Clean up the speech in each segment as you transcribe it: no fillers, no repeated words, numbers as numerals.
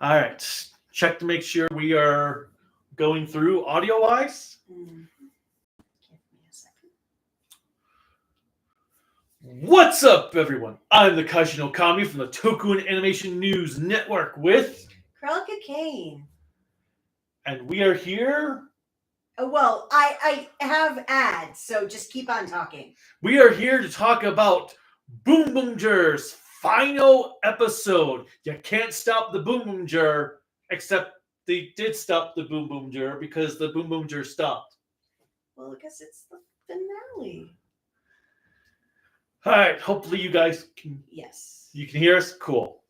All right. Check to make sure we are going through audio-wise. Give me a second. What's up, everyone? I'm the Kaiju no Kami from the Toku and Animation News Network with... Krelka Kane. And we are here... Well, I have ads, so just keep on talking. We are here to talk about Boonboomger's final episode. You can't stop the Boonboomger, except they did stop the Boonboomger because the Boonboomger stopped. Well, I guess it's the finale. All right, hopefully you guys can... Yes. You can hear us? Cool.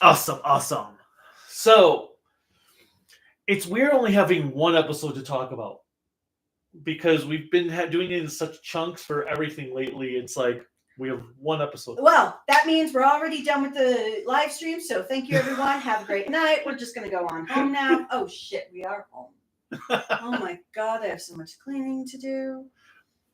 Awesome. So, it's weird only having one episode to talk about. Because we've been doing it in such chunks for everything lately. It's like, we have one episode. Well, that means we're already done with the live stream. So thank you, everyone. Have a great night. We're just going to go on home now. Oh, shit. We are home. Oh, my God. I have so much cleaning to do.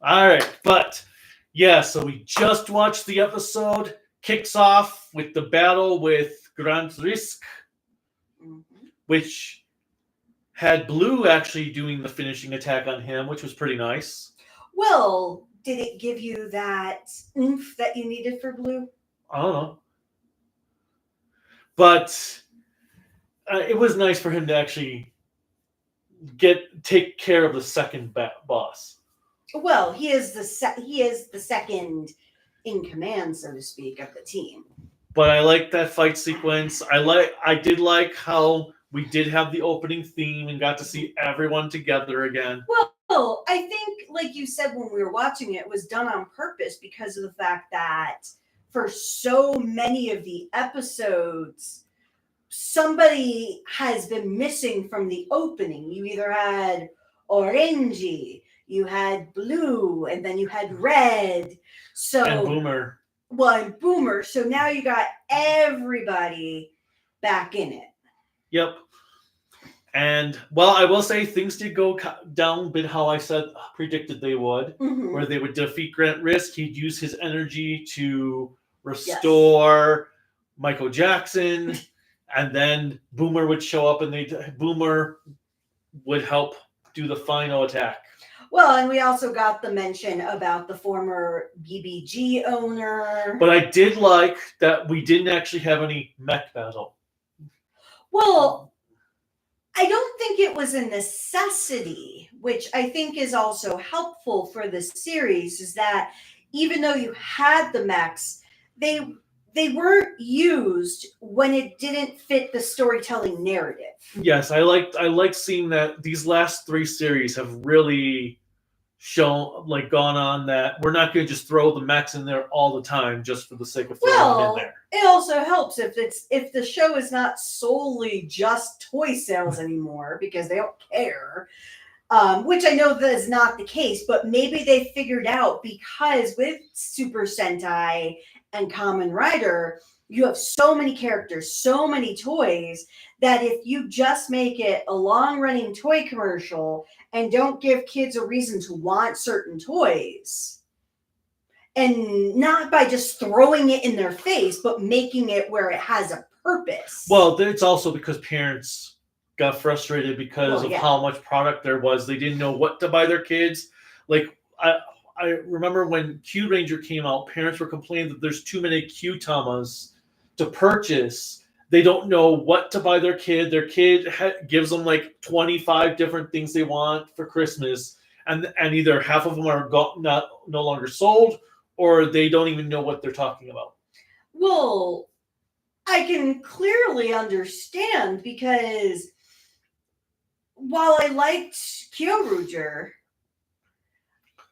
All right. But, yeah. So we just watched the episode. Kicks off with the battle with Grand Risk. Which had Blue actually doing the finishing attack on him, which was pretty nice. Well, did it give you that oomph that you needed for Blue? I don't know. But it was nice for him to actually take care of the second boss. Well, he is the second in command, so to speak, of the team. But I like that fight sequence. I did like how we did have the opening theme and got to see everyone together again. Well, I think, like you said when we were watching it, was done on purpose because of the fact that for so many of the episodes, somebody has been missing from the opening. You either had Orangey, you had Blue, and then you had Red. And Boomer. Well, and Boomer. So now you got everybody back in it. Yep. And, well, I will say things did go down a bit how I predicted they would, where they would defeat Grand Risk. He'd use his energy to restore Michael Jackson, and then Boomer would show up, and Boomer would help do the final attack. Well, and we also got the mention about the former BBG owner. But I did like that we didn't actually have any mech battle. Well, I don't think it was a necessity, which I think is also helpful for this series, is that even though you had the mechs, they weren't used when it didn't fit the storytelling narrative. Yes, I like seeing that these last three series have really gone on that we're not going to just throw the mechs in there all the time just for the sake of throwing them in there. It also helps if the show is not solely just toy sales anymore because they don't care, which I know that is not the case, but maybe they figured out because with Super Sentai and Kamen Rider, you have so many characters, so many toys, that if you just make it a long-running toy commercial and don't give kids a reason to want certain toys, and not by just throwing it in their face, but making it where it has a purpose. Well, it's also because parents got frustrated because of how much product there was. They didn't know what to buy their kids. Like, I remember when Q Ranger came out, parents were complaining that there's too many Q-Tamas to purchase. They don't know what to buy their kid. Their kid gives them like 25 different things they want for Christmas, and either half of them are no longer sold, or they don't even know what they're talking about. Well, I can clearly understand because while I liked Kyoruger,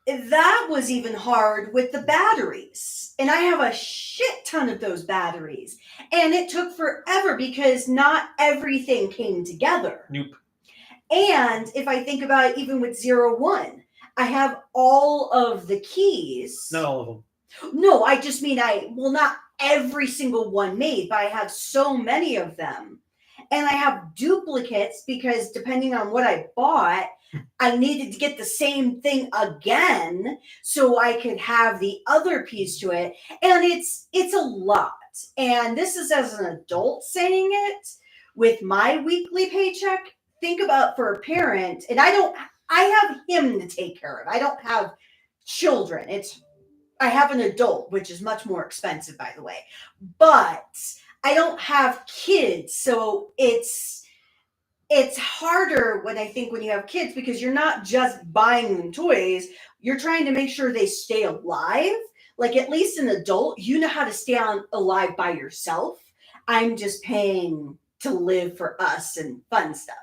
that was even hard with the batteries. And I have a shit ton of those batteries. And it took forever because not everything came together. Nope. And if I think about it, even with 01, I have all of the keys. Not all of them. No, I just mean not every single one made, but I have so many of them. And I have duplicates because depending on what I bought, I needed to get the same thing again so I could have the other piece to it. And it's a lot. And this is as an adult saying it, with my weekly paycheck, think about for a parent, and I have him to take care of. I don't have children. I have an adult, which is much more expensive, by the way, but I don't have kids. So it's harder when you have kids, because you're not just buying them toys. You're trying to make sure they stay alive. Like, at least an adult, you know how to stay alive by yourself. I'm just paying to live for us and fun stuff.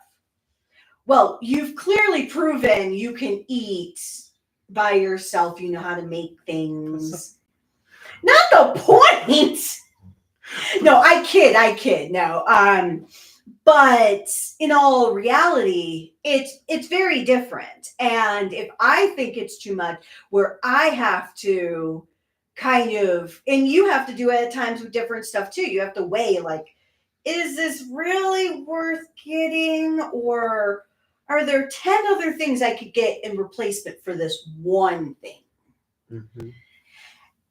Well, you've clearly proven you can eat by yourself. You know how to make things. Not the point. No, I kid. No. But in all reality, it's very different. And if I think it's too much, where I have to kind of, and you have to do it at times with different stuff too. You have to weigh, like, is this really worth getting, or are there 10 other things I could get in replacement for this one thing? Mm-hmm.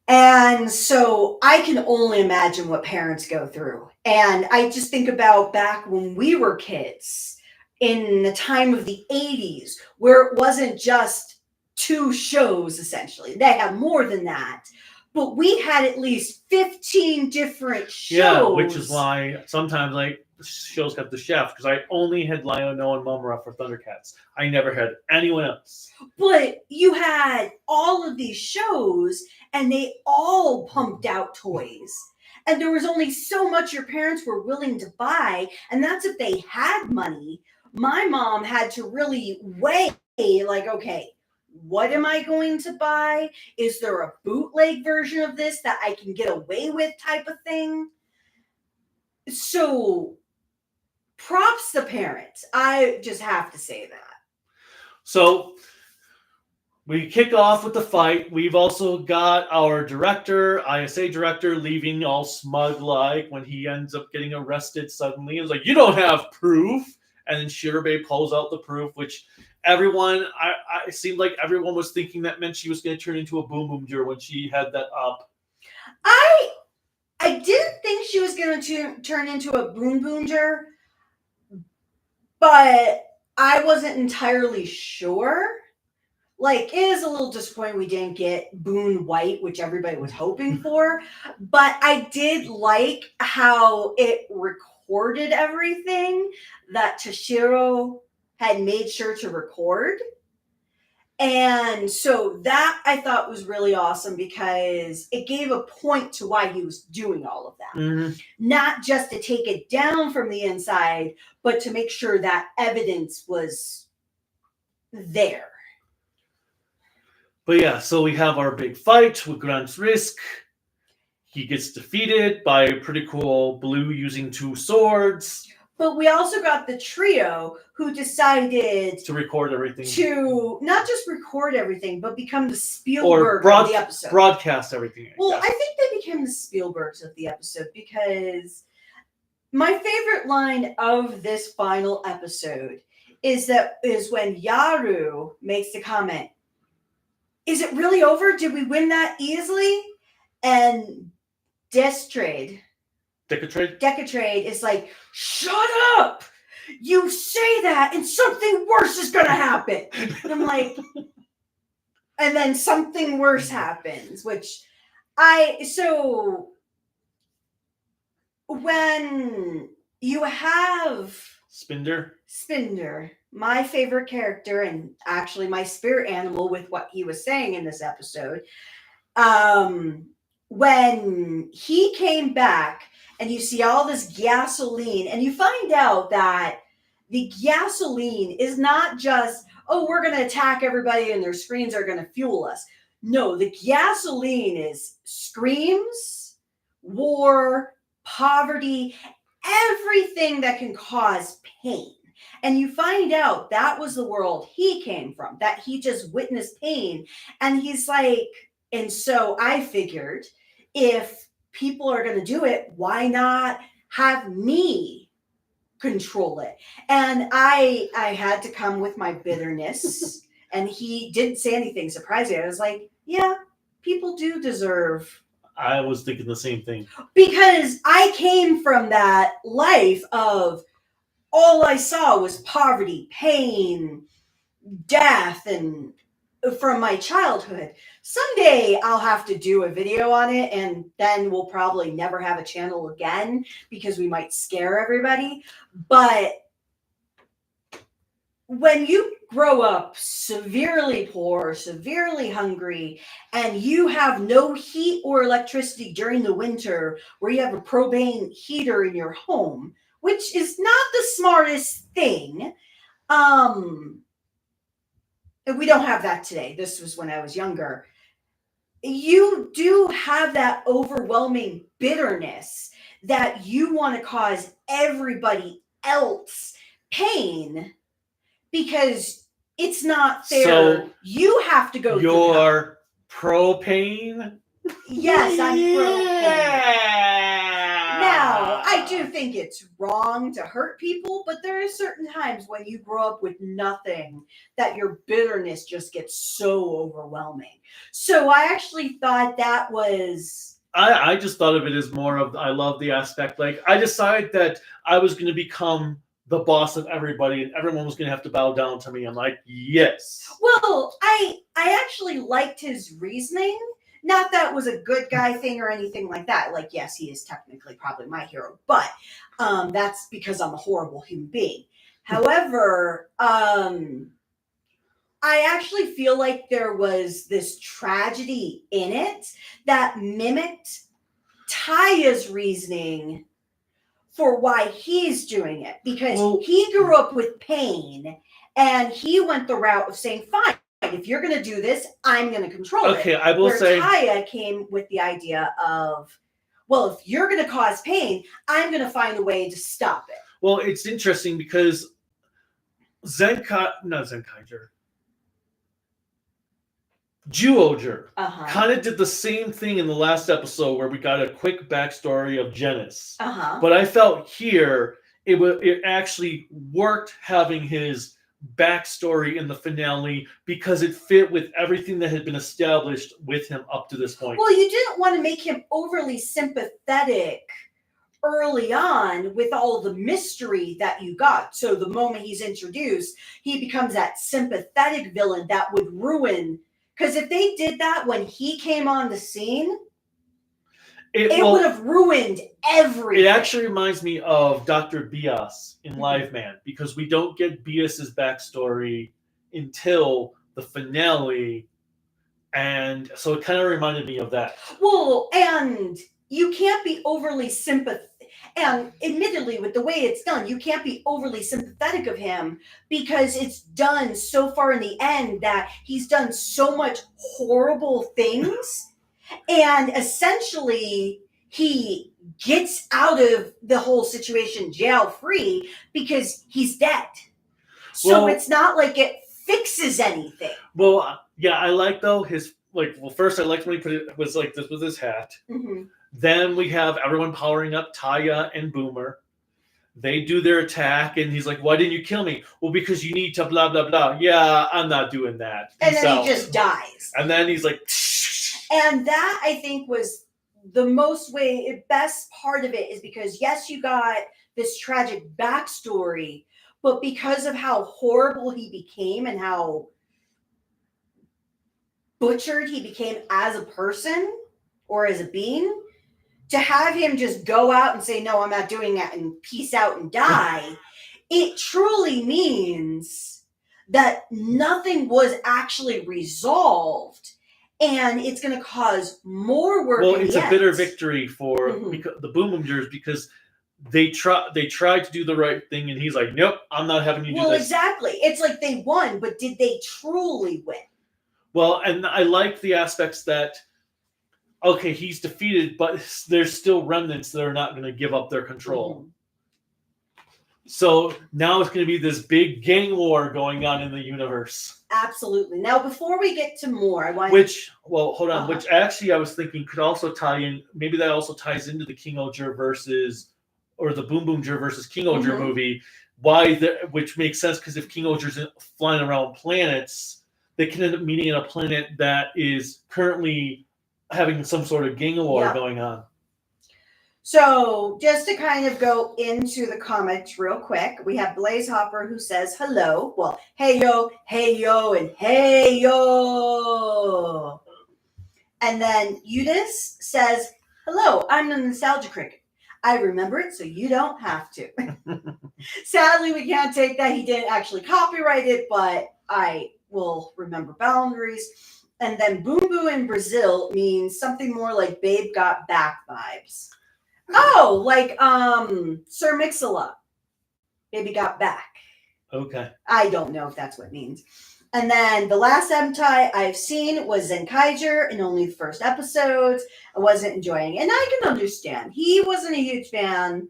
And so I can only imagine what parents go through. And I just think about back when we were kids in the time of the 80s, where it wasn't just 2 shows, essentially. They have more than that. But we had at least 15 different shows. Yeah, which is why sometimes, like, shows got the chef, because I only had Lionel and Mumra for Thundercats. I never had anyone else. But you had all of these shows, and they all pumped out toys. And there was only so much your parents were willing to buy, and that's if they had money. My mom had to really weigh, like, okay, what am I going to buy? Is there a bootleg version of this that I can get away with, type of thing? So props to parents. I just have to say that. So we kick off with the fight. We've also got our director, ISA director, leaving all smug-like when he ends up getting arrested suddenly. It's like, you don't have proof. And then Shirabe pulls out the proof, which everyone, it seemed like everyone was thinking that meant she was going to turn into a Boonboomger when she had that up. I didn't think she was going to turn into a Boonboomger, but I wasn't entirely sure. Like, it is a little disappointing we didn't get Boon White, which everybody was hoping for, but I did like how it recorded everything that Toshiro had made sure to record. And so that I thought was really awesome, because it gave a point to why he was doing all of that. Mm-hmm. Not just to take it down from the inside, but to make sure that evidence was there. But yeah, so we have our big fight with Grant's Risk. He gets defeated by a pretty cool Blue using 2 swords. But we also got the trio who decided to record everything. To not just record everything, but become the Spielberg of the episode. Broadcast everything. I think they became the Spielbergs of the episode, because my favorite line of this final episode is when Yaru makes the comment, "Is it really over? Did we win that easily?" And Decatrade is like, "Shut up! You say that and something worse is going to happen." And I'm like, and then something worse happens, so when you have Spinder, my favorite character, and actually my spirit animal with what he was saying in this episode, when he came back and you see all this gasoline, and you find out that the gasoline is not just, oh, we're going to attack everybody and their screens are going to fuel us. No, the gasoline is screams, war, poverty, everything that can cause pain. And you find out that was the world he came from, that he just witnessed pain. And he's like, and so I figured, if people are going to do it, why not have me control it? And I had to come with my bitterness, and he didn't say anything surprising. I was like, yeah, people do deserve. I was thinking the same thing. Because I came from that life of all I saw was poverty, pain, death, and from my childhood. Someday I'll have to do a video on it, and then we'll probably never have a channel again because we might scare everybody. But when you grow up severely poor, severely hungry, and you have no heat or electricity during the winter, where you have a propane heater in your home, which is not the smartest thing. We don't have that today. This was when I was younger. You do have that overwhelming bitterness that you want to cause everybody else pain because it's not fair. So you have to go You're propane? Yes, I'm Yeah. Now, I do think it's wrong to hurt people, but there are certain times when you grow up with nothing that your bitterness just gets so overwhelming. So I actually thought that was... I just thought of it as more of, I love the aspect, like, I decided that I was going to become the boss of everybody and everyone was going to have to bow down to me. I'm like, yes. Well, I actually liked his reasoning. Not that it was a good guy thing or anything like that. Like, yes, he is technically probably my hero, but that's because I'm a horrible human being. However, I actually feel like there was this tragedy in it that mimicked Taya's reasoning for why he's doing it. Because he grew up with pain and he went the route of saying, fine, if you're going to do this, I'm going to control it. Okay, I will say... Taya came with the idea of, well, if you're going to cause pain, I'm going to find a way to stop it. Well, it's interesting because Zyuohger kind of did the same thing in the last episode where we got a quick backstory of Genis. But I felt here it actually worked having his backstory in the finale because it fit with everything that had been established with him up to this point. Well, you didn't want to make him overly sympathetic early on with all the mystery that you got. So the moment he's introduced, he becomes that sympathetic villain that would ruin... Because if they did that when he came on the scene, it would have ruined everything. It actually reminds me of Dr. Bias in Live Man, because we don't get Bias's backstory until the finale, and so it kind of reminded me of that. Well, and you can't be overly sympathetic. And admittedly, with the way it's done, you can't be overly sympathetic of him because it's done so far in the end that he's done so much horrible things. And essentially, he gets out of the whole situation jail free because he's dead. So it's not like it fixes anything. Well, yeah, I like though his, like, well, first I liked when he put it was like this with his hat. Then we have everyone powering up Taya and Boomer. They do their attack, and he's like, why didn't you kill me? Well, because you need to blah, blah, blah. Yeah, I'm not doing that. And then he just dies. And then he's like... And that, I think, was the best part of it is because, yes, you got this tragic backstory, but because of how horrible he became and how butchered he became as a person or as a being, to have him just go out and say, no, I'm not doing that, and peace out and die, it truly means that nothing was actually resolved, and it's going to cause more work. Well, it's a bitter victory for the Boonboomgers because they tried to do the right thing, and he's like, nope, I'm not having you do this. Well, exactly. It's like they won, but did they truly win? Well, and I like the aspects that, okay, he's defeated, but there's still remnants that are not going to give up their control. So now it's going to be this big gang war going on in the universe. Absolutely. Now, before we get to more, I want... hold on. Which actually I was thinking could also tie in, maybe that also ties into the King-Oger or the Boonboomger versus King-Oger movie, which makes sense because if King-Oger's flying around planets, they can end up meeting in a planet that is currently having some sort of gang war going on. So just to kind of go into the comments real quick, we have Blaze Hopper who says hello. Well, hey yo, and hey yo. And then Eudice says, hello, I'm the Nostalgia Cricket. I remember it, so you don't have to. Sadly, we can't take that. He didn't actually copyright it, but I will remember boundaries. And then Boom Boo in Brazil means something more like Babe Got Back vibes. Oh, like Sir Mix-a-Lot. Baby Got Back. Okay. I don't know if that's what it means. And then the last Sentai I've seen was Zenkaiger in only the first episodes. I wasn't enjoying it. And I can understand. He wasn't a huge fan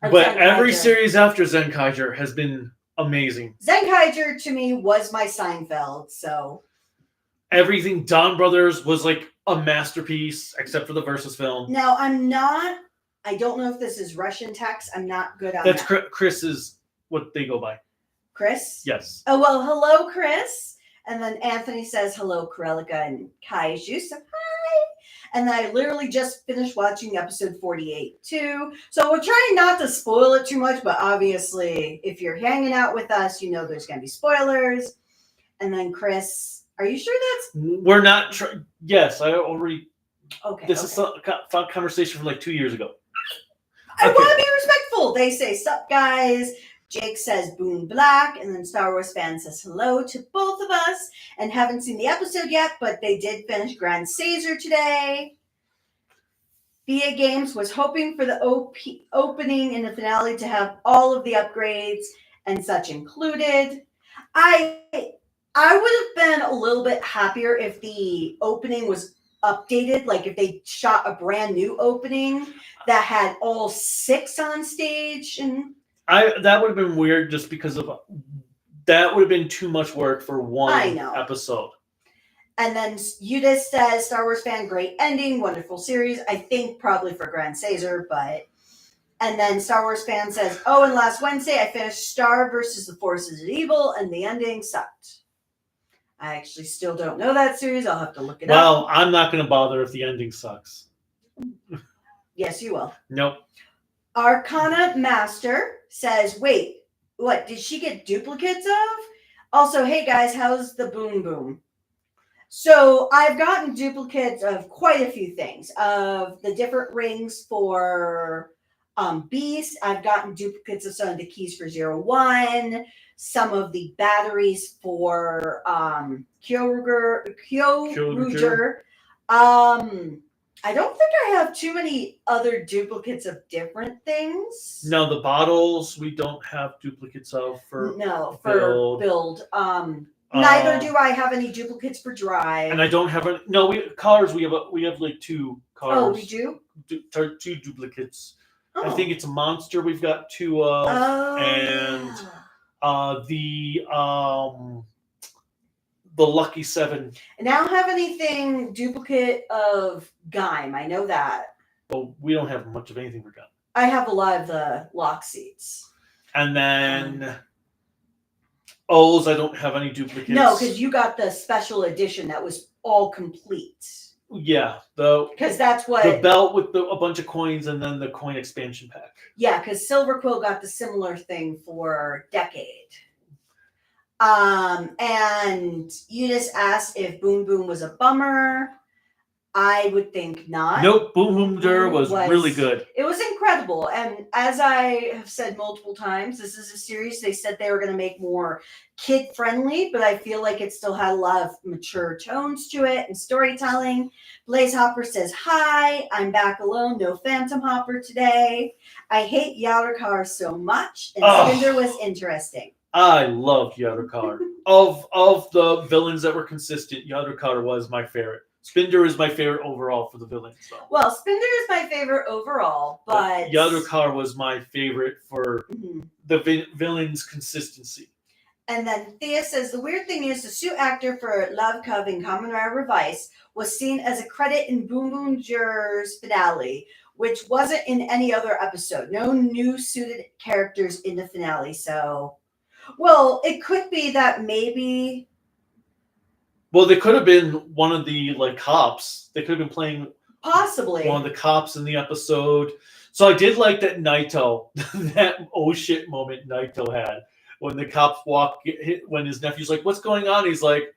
of But Zenkaiger. every series after Zenkaiger has been amazing. Zenkaiger to me was my Seinfeld, so. Everything Don Brothers was like a masterpiece, except for the Versus film. Now, I don't know if this is Russian text. I'm not good on that. That's Chris is what they go by. Chris? Yes. Oh, well, hello, Chris. And then Anthony says, hello, Corelica and Kaiju. So, hi. And I literally just finished watching episode 48, too. So we're trying not to spoil it too much, but obviously, if you're hanging out with us, you know there's going to be spoilers. And then Chris, are you sure that's... We're not... Yes, I already... Okay. This is a conversation from like 2 years ago. I want to be respectful. They say, sup, guys. Jake says Boon Black, and then Star Wars fan says hello to both of us, and haven't seen the episode yet, but they did finish Grand Caesar today. VA Games was hoping for the opening in the finale to have all of the upgrades and such included. I would have been a little bit happier if the opening was updated, like if they shot a brand new opening that had all 6 on stage and... That would have been weird just because of that would have been too much work for one episode. And then Eudice says, Star Wars fan, great ending, wonderful series. I think probably for Grand Caesar, but... And then Star Wars fan says, oh, and last Wednesday I finished Star versus the Forces of Evil, and the ending sucked. I actually still don't know that series. I'll have to look it up. Well, I'm not going to bother if the ending sucks. Yes, you will. Nope. Arcana Master says, wait, what, did she get duplicates of? Also, hey guys, how's the Boom Boom? So I've gotten duplicates of quite a few things. Of the different rings for Beast, I've gotten duplicates of some of the keys for 01, some of the batteries for Kyoruger. I don't think I have too many other duplicates of different things. No, the bottles we don't have duplicates of for build. Neither do I have any duplicates for drive. And I don't have any. No, cars. We have like 2 cars. Oh, we do. 2 duplicates. Oh. I think it's a monster. We've got 2 of, and the Lucky 7. And I don't have anything duplicate of Gaim. I know that. Well, we don't have much of anything for Gaim. I have a lot of the lock seats. And then O's, I don't have any duplicates. No, because you got the special edition that was all complete. Yeah, because that's what the belt with a bunch of coins and then the coin expansion pack. Yeah, because Silver Quill got the similar thing for Decade. And you just asked if Boom Boom was a bummer. I would think not. Nope, Boonboomger was really good. It was incredible. And as I have said multiple times, this is a series they said they were going to make more kid-friendly, but I feel like it still had a lot of mature tones to it and storytelling. Blaze Hopper says, hi, I'm back alone. No Phantom Hopper today. I hate Yadokar so much, and Cinder was interesting. I loved Yadokar. Of the villains that were consistent, Yadokar was my favorite. Spinder is my favorite overall for the villains. So. Well, Spinder is my favorite overall, but Yadokar was my favorite for the villain's consistency. And then Thea says, the weird thing is the suit actor for Love Cub in Kamen Rider Revice was seen as a credit in Boonboomger's finale, which wasn't in any other episode. No new suited characters in the finale. So, well, it could be that maybe... Well, they could have been one of the cops. They could have been playing Possibly. one of the cops in the episode. So I did like that Naito, that oh shit moment Naito had when the cops when his nephew's like, "What's going on?" He's like,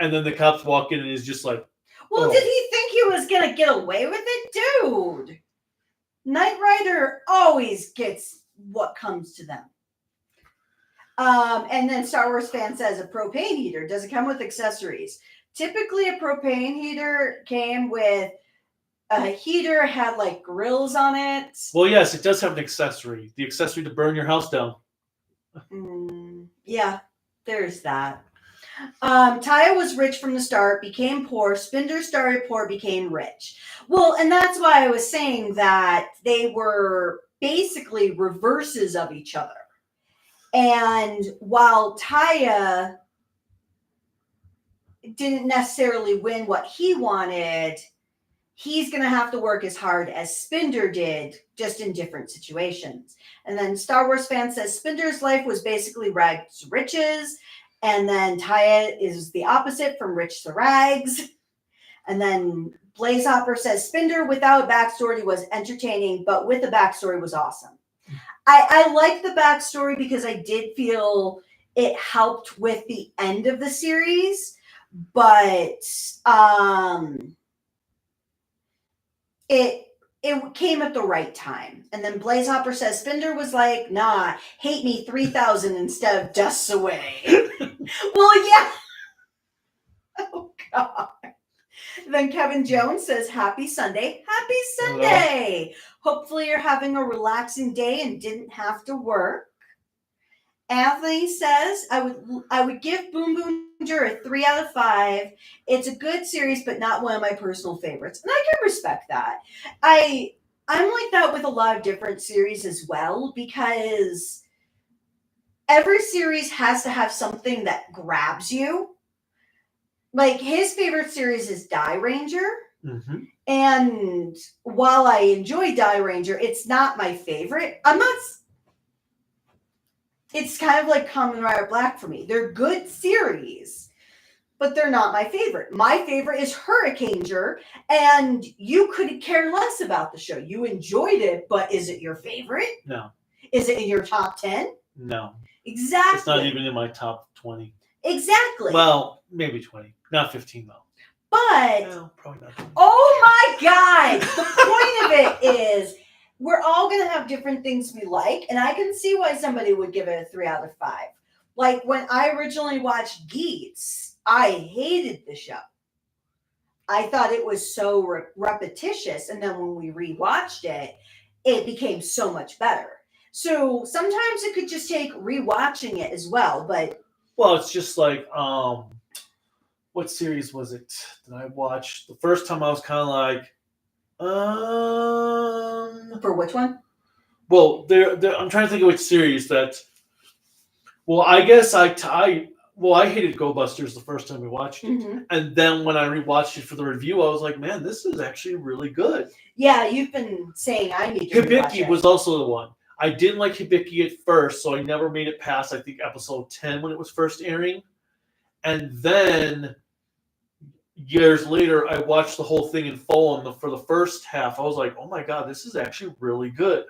and then the cops walk in and he's just like, well, did he think he was gonna get away with it, dude? Knight Rider always gets what comes to them. And then Star Wars fan says a propane heater. Does it come with accessories? Typically, a propane heater came with a heater, had like grills on it. Well, yes, it does have an accessory. The accessory to burn your house down. Yeah, there's that. Taya was rich from the start, became poor. Spinder started poor, became rich. Well, and that's why I was saying that they were basically reverses of each other. And while Taya didn't necessarily win what he wanted, he's going to have to work as hard as Spinder did, just in different situations. And then Star Wars fan says Spinder's life was basically rags to riches. And then Taya is the opposite, from rich to rags. And then Blaze Hopper says Spinder without a backstory was entertaining, but with a backstory was awesome. I like the backstory because I did feel it helped with the end of the series, but it came at the right time. And then Blaze Hopper says Spinder was like, nah, hate me 3,000 instead of dusts away. Well, yeah. Oh, God. Then Kevin Jones says, happy Sunday. Happy Sunday. Hello. Hopefully you're having a relaxing day and didn't have to work. Anthony says, I would give Boonboomger a 3 out of 5. It's a good series, but not one of my personal favorites. And I can respect that. I'm like that with a lot of different series as well, because every series has to have something that grabs you. Like, his favorite series is Die Ranger. Mm-hmm. And while I enjoy Die Ranger, it's not my favorite. It's kind of like Kamen Rider Black for me. They're good series, but they're not my favorite. My favorite is Hurricaneger, and you could care less about the show. You enjoyed it, but is it your favorite? No. Is it in your top 10? No. Exactly. It's not even in my top 20. Exactly. Well, maybe 20. Not 15, though. But, no, probably not. Oh my God! The point of it is, we're all going to have different things we like, and I can see why somebody would give it a 3 out of 5. Like, when I originally watched Geats, I hated the show. I thought it was so repetitious, and then when we rewatched it, it became so much better. So sometimes it could just take rewatching it as well, but... Well, it's just like, what series was it that I watched? The first time I was kind of like, For which one? Well, I'm trying to think of which series that. Well, I guess I hated Go Busters the first time we watched it, mm-hmm. And then when I rewatched it for the review, I was like, man, this is actually really good. Yeah, you've been saying I need to. Hibiki was also the one. I didn't like Hibiki at first, so I never made it past, I think, episode 10 when it was first airing, and then years later, I watched the whole thing in full, and for the first half, I was like, oh my God, this is actually really good.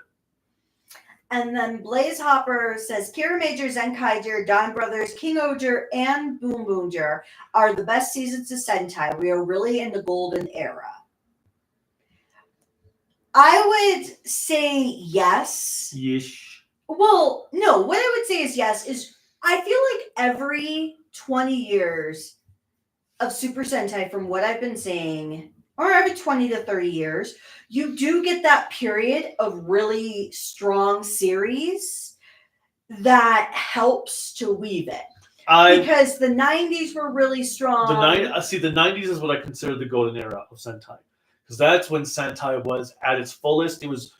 And then Blaze Hopper says, Kira Major, Zenkaiger, Don Brothers, King Oger, and Boonboomger are the best seasons of Sentai. We are really in the golden era. I would say yes. Yes. Well, no, what I would say is yes, is I feel like every 20 years of Super Sentai, from what I've been saying, or every 20 to 30 years, you do get that period of really strong series that helps to weave it. Because the 90s were really strong. The 90s is what I consider the golden era of Sentai. Because that's when Sentai was at its fullest. It was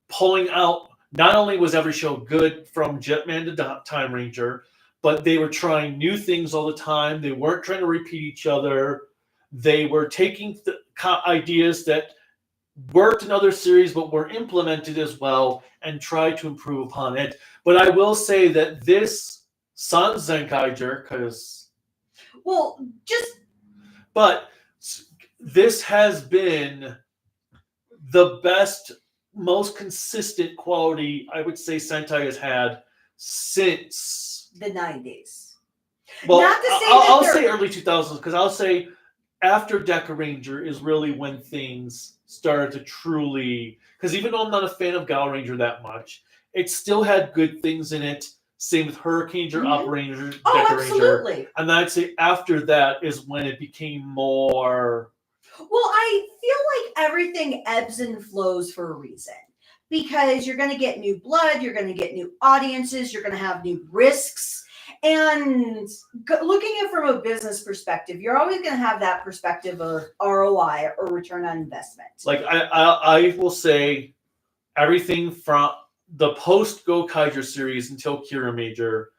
pulling out, not only was every show good from Jetman to Time Ranger, but they were trying new things all the time. They weren't trying to repeat each other. They were taking ideas that worked in other series but were implemented as well and tried to improve upon it. But I will say that this Sans Zenkaiger, because... Well, just... But this has been the best, most consistent quality I would say Sentai has had since the 90s. Well, Not to say I'll say early 2000s because I'll say after Deca Ranger is really when things started to truly. Because even though I'm not a fan of Gal Ranger that much, it still had good things in it. Same with Hurricane Ranger, Up Ranger, Deca absolutely. Ranger. And I'd say after that is when it became more. Well, I feel like everything ebbs and flows for a reason. Because you're going to get new blood, you're going to get new audiences, you're going to have new risks. And looking at it from a business perspective, you're always going to have that perspective of ROI or return on investment. Like I will say everything from the post Go Kaiju series until Kira Major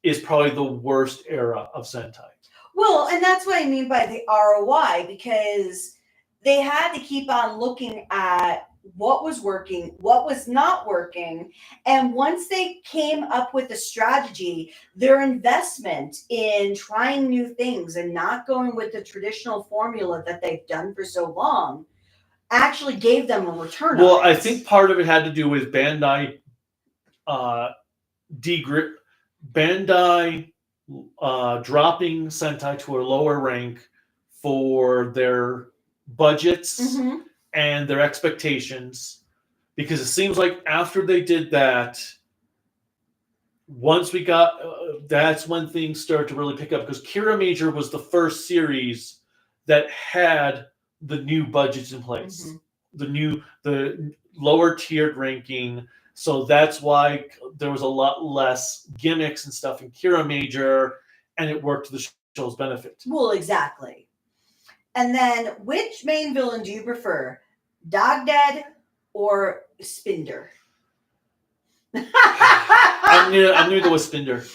is probably the worst era of Sentai. Well, and that's what I mean by the ROI, because they had to keep on looking at what was working, what was not working. And once they came up with a strategy, their investment in trying new things and not going with the traditional formula that they've done for so long actually gave them a return. Well, I think part of it had to do with Bandai dropping Sentai to a lower rank for their budgets and their expectations. Because it seems like after they did that, once we got, that's when things started to really pick up. Because Kira Major was the first series that had the new budgets in place, the lower tiered ranking. So that's why there was a lot less gimmicks and stuff in Kira Major, and it worked to the show's benefit. Well, exactly. And then, which main villain do you prefer, Dog Dead or Spinder? I'm gonna go with Spinder.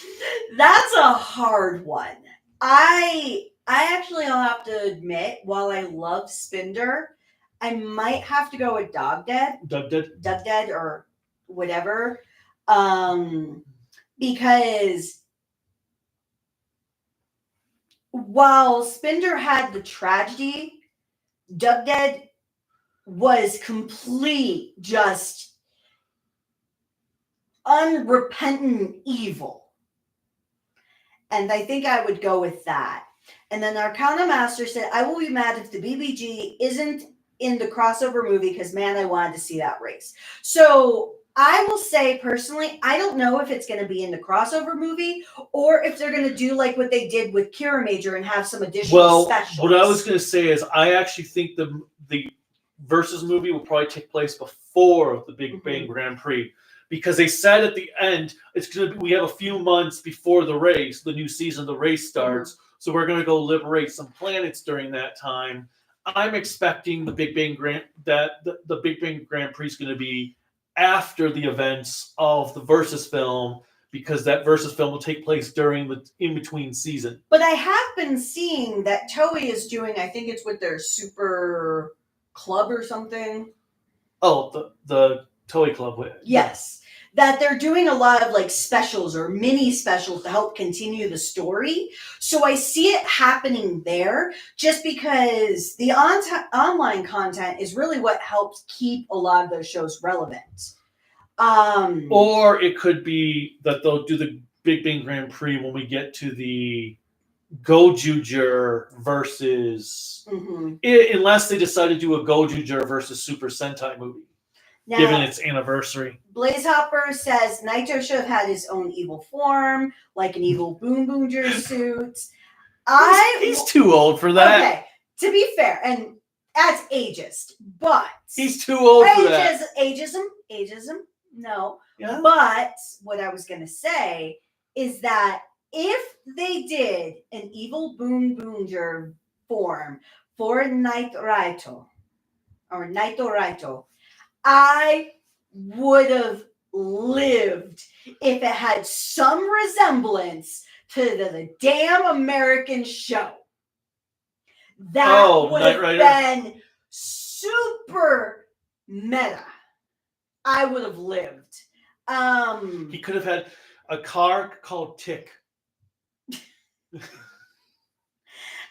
That's a hard one. I actually, I'll have to admit, while I love Spinder, I might have to go with Dog Dead, or whatever, because while Spinder had the tragedy, Dug Dead was complete, just unrepentant evil. And I think I would go with that. And then Arcana Master said, I will be mad if the BBG isn't in the crossover movie because, man, I wanted to see that race. So I will say personally, I don't know if it's going to be in the crossover movie or if they're going to do like what they did with Kira Major and have some additional specials. What I was going to say is I actually think the Versus movie will probably take place before the Big Bang Grand Prix. Because they said at the end, it's gonna be, we have a few months before the race, the new season, the race starts. So we're gonna go liberate some planets during that time. I'm expecting the Big Bang the Big Bang Grand Prix is gonna be after the events of the Versus film, because that Versus film will take place during the in-between season. But I have been seeing that Toei is doing, I think it's with their Super Club or something. Oh, the Toei Club. Yes. That they're doing a lot of like specials or mini specials to help continue the story. So I see it happening there just because the online content is really what helps keep a lot of those shows relevant. Or it could be that they'll do the Big Bang Grand Prix when we get to the Gojuger versus... unless they decide to do a Gojuger versus Super Sentai movie. Now, given its anniversary. Blaze Hopper says Naito should have had his own evil form, like an evil Boonboomger suit. He's too old for that. Okay, to be fair, and that's ageist, but he's too old for that. Ageism, no. Yeah. But what I was going to say is that if they did an evil Boonboomger form for Naito Raito, I would have lived if it had some resemblance to the damn American show. That would have been super meta. I would have lived. He could have had a car called Tick.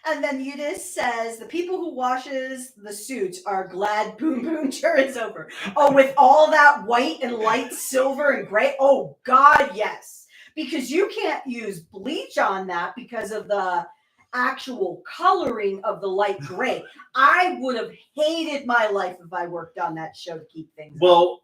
And then Eunice says the people who washes the suits are glad Boonboomger is over. Oh, with all that white and light silver and gray. Oh God, yes. Because you can't use bleach on that because of the actual coloring of the light gray. I would have hated my life if I worked on that show to keep things up.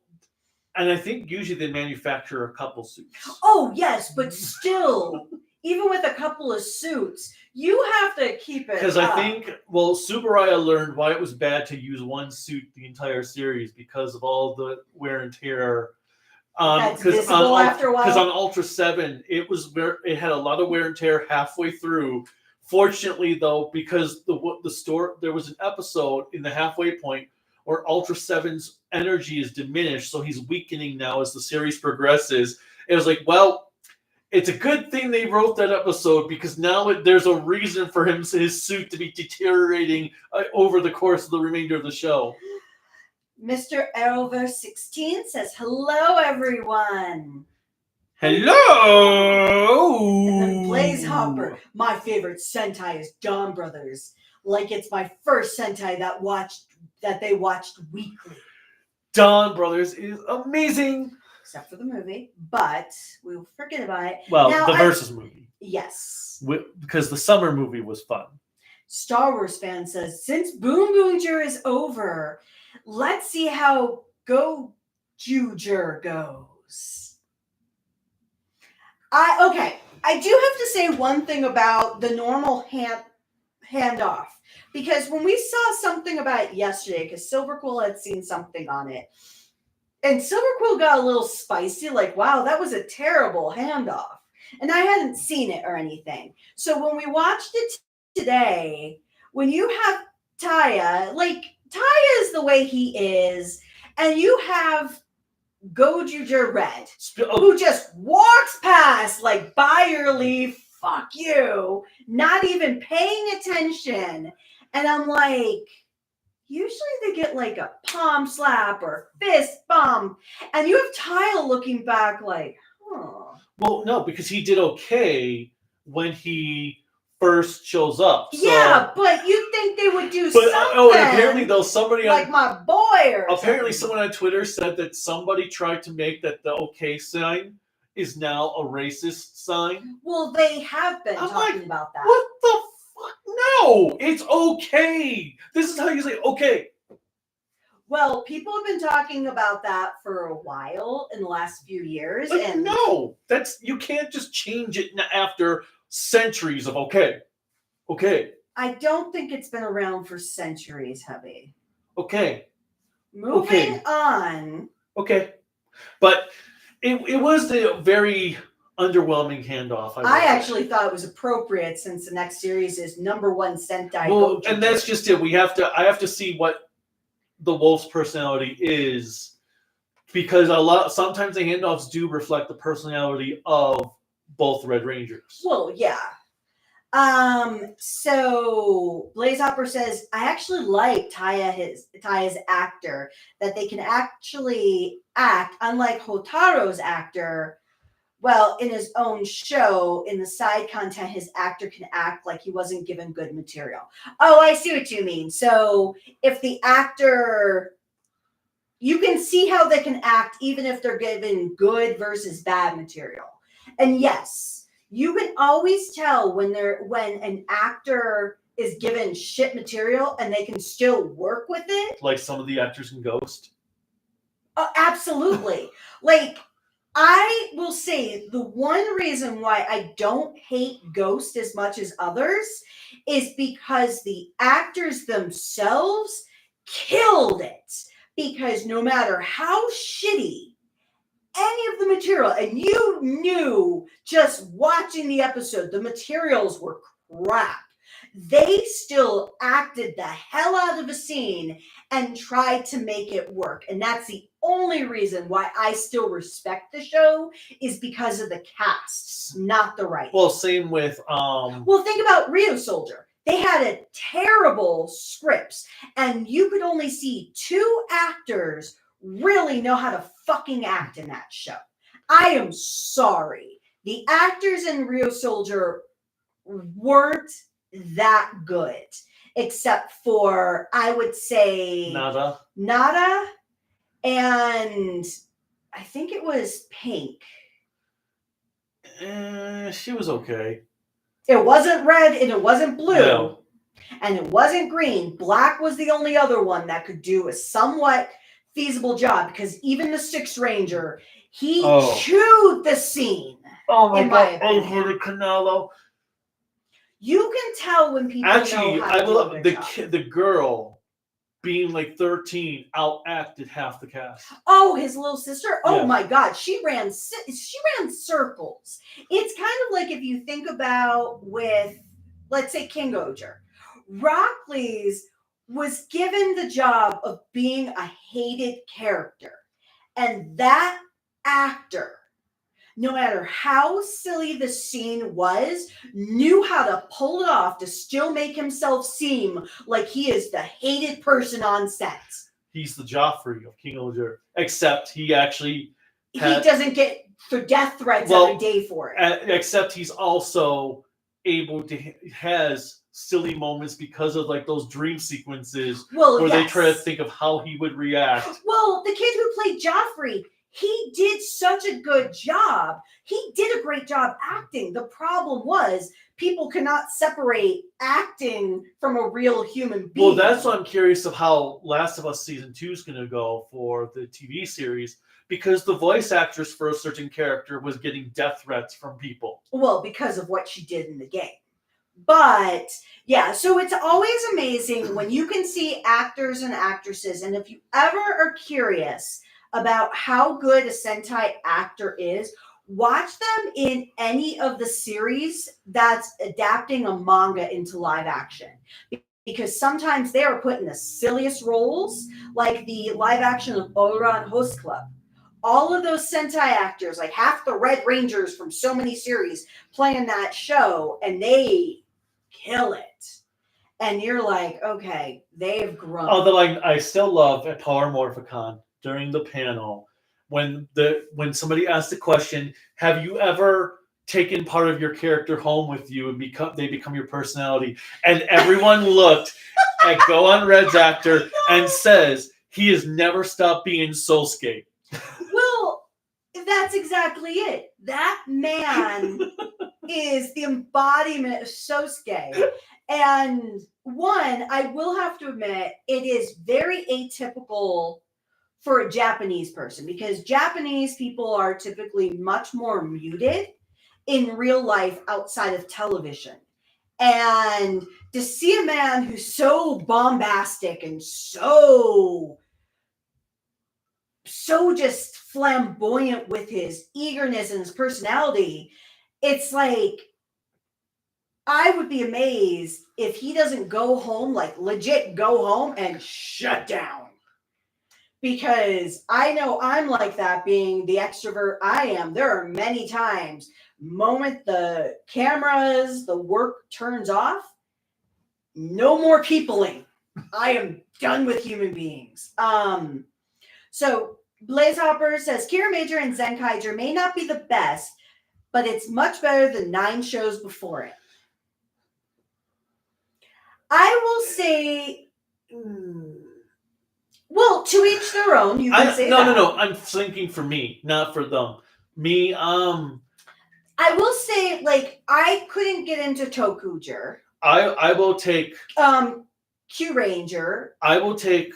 And I think usually they manufacture a couple suits. Oh, yes, but still, even with a couple of suits, you have to keep it Because I think, Subaraya learned why it was bad to use one suit the entire series because of all the wear and tear. That's visible after a while. Because on Ultra 7, it had a lot of wear and tear halfway through. Fortunately, though, because there was an episode in the halfway point where Ultra 7's energy is diminished, so he's weakening now as the series progresses. It was like, well, it's a good thing they wrote that episode because now there's a reason for his suit to be deteriorating over the course of the remainder of the show. Mr. Arrowverse16 says, hello, everyone. Hello! And then Blaze Hopper, my favorite Sentai is Dawn Brothers. Like it's my first Sentai that they watched weekly. Dawn Brothers is amazing. Except for the movie, but we'll forget about it. Well, the Versus movie. Yes. Because the summer movie was fun. Star Wars fan says, since Boonboomger is over, let's see how Gojuger goes. I do have to say one thing about the normal handoff. Because when we saw something about it yesterday, because Silverquill had seen something on it, and Silverquill got a little spicy, like, wow, that was a terrible handoff. And I hadn't seen it or anything. So when we watched it today, when you have Taya, like, Taya is the way he is, and you have Gojuger Red, who just walks past, like, by your leave, fuck you, not even paying attention. And I'm like, usually they get like a palm slap or fist bump, and you have Taya looking back like, huh. Well, no, because he did okay when he first shows up. So, yeah, but you'd think they would do something. Oh, and apparently, though, somebody like my boy or apparently something. Someone on Twitter said that somebody tried to make that the okay sign is now a racist sign. Well, they have been talking about that. What the fuck? No, it's okay. This is how you say okay. Well, people have been talking about that for a while in the last few years. Like, and no, you can't just change it after centuries of okay. Okay. I don't think it's been around for centuries, hubby. Okay. Moving on. Okay. But it was the very underwhelming handoff. I actually thought it was appropriate since the next series is #1 Sentai. Well, and that's just it. I have to see what the Wolf's personality is, because sometimes the handoffs do reflect the personality of both Red Rangers. Well, yeah. So Blaze Hopper says, I actually like Taya's actor, that they can actually act, unlike Hotaro's actor. Well, in his own show, in the side content, his actor can act like he wasn't given good material. Oh, I see what you mean. So if the actor, you can see how they can act even if they're given good versus bad material. And yes, you can always tell when an actor is given shit material and they can still work with it. Like some of the actors in Ghost. Absolutely. Like, I will say the one reason why I don't hate Ghost as much as others is because the actors themselves killed it. Because no matter how shitty any of the material, and you knew just watching the episode, the materials were crap, they still acted the hell out of a scene and tried to make it work. And that's the only reason why I still respect the show, is because of the casts, not the writing. Well, same with Well, think about Rio Soldier. They had a terrible scripts, and you could only see 2 actors really know how to fucking act in that show. I am sorry. The actors in Rio Soldier weren't that good, except for, I would say, Nada, and I think it was Pink. she was okay. It wasn't red and it wasn't blue. No. And it wasn't green. Black was the only other one that could do a somewhat feasible job, because even the Sixth Ranger, he chewed the scene. Oh my god! Over the Canelo. You can tell when people know how to do a good job. The girl, being like 13, outacted half the cast. Oh, his little sister. Oh yeah. My god, she ran circles. It's kind of like if you think about with, let's say, King Oger. Rockley's was given the job of being a hated character. And that actor, no matter how silly the scene was, knew how to pull it off to still make himself seem like he is the hated person on set. He's the Joffrey of King Oger, except he actually... he doesn't get death threats every day for it. Except he's also able to... has silly moments because of like those dream sequences where they try to think of how he would react. Well, the kid who played Joffrey, he did such a good job. He did a great job acting. The problem was people cannot separate acting from a real human being. Well, that's why I'm curious of how Last of Us Season 2 is going to go for the TV series, because the voice actress for a certain character was getting death threats from people. Well, because of what she did in the game. But yeah, so it's always amazing when you can see actors and actresses. And if you ever are curious about how good a Sentai actor is, watch them in any of the series that's adapting a manga into live action. Because sometimes they are put in the silliest roles, like the live action of Ouran Host Club. All of those Sentai actors, like half the Red Rangers from so many series, playing that show, and they kill it. And you're like, okay, they've grown. Although I still love at Power Morphicon during the panel when somebody asked the question, have you ever taken part of your character home with you and they become your personality? And everyone looked at Gohan Red's actor and says he has never stopped being Sosuke. Well, that's exactly it. That man is the embodiment of Sosuke. And one, I will have to admit, it is very atypical for a Japanese person, because Japanese people are typically much more muted in real life outside of television. And to see a man who's so bombastic and so just flamboyant with his eagerness and his personality, it's like, I would be amazed if he doesn't go home, like legit go home and shut down. Because I know I'm like that, being the extrovert I am. There are many times, moment the cameras, the work turns off, no more peopling. I am done with human beings. So Blaze Hopper says, Kira Major and Zenkaiger may not be the best, but it's much better than 9 shows before it. I will say, well, to each their own. You can say that. No. I'm thinking for me, not for them. Me, I will say, like, I couldn't get into Tokuger. I will take Q Ranger. I will take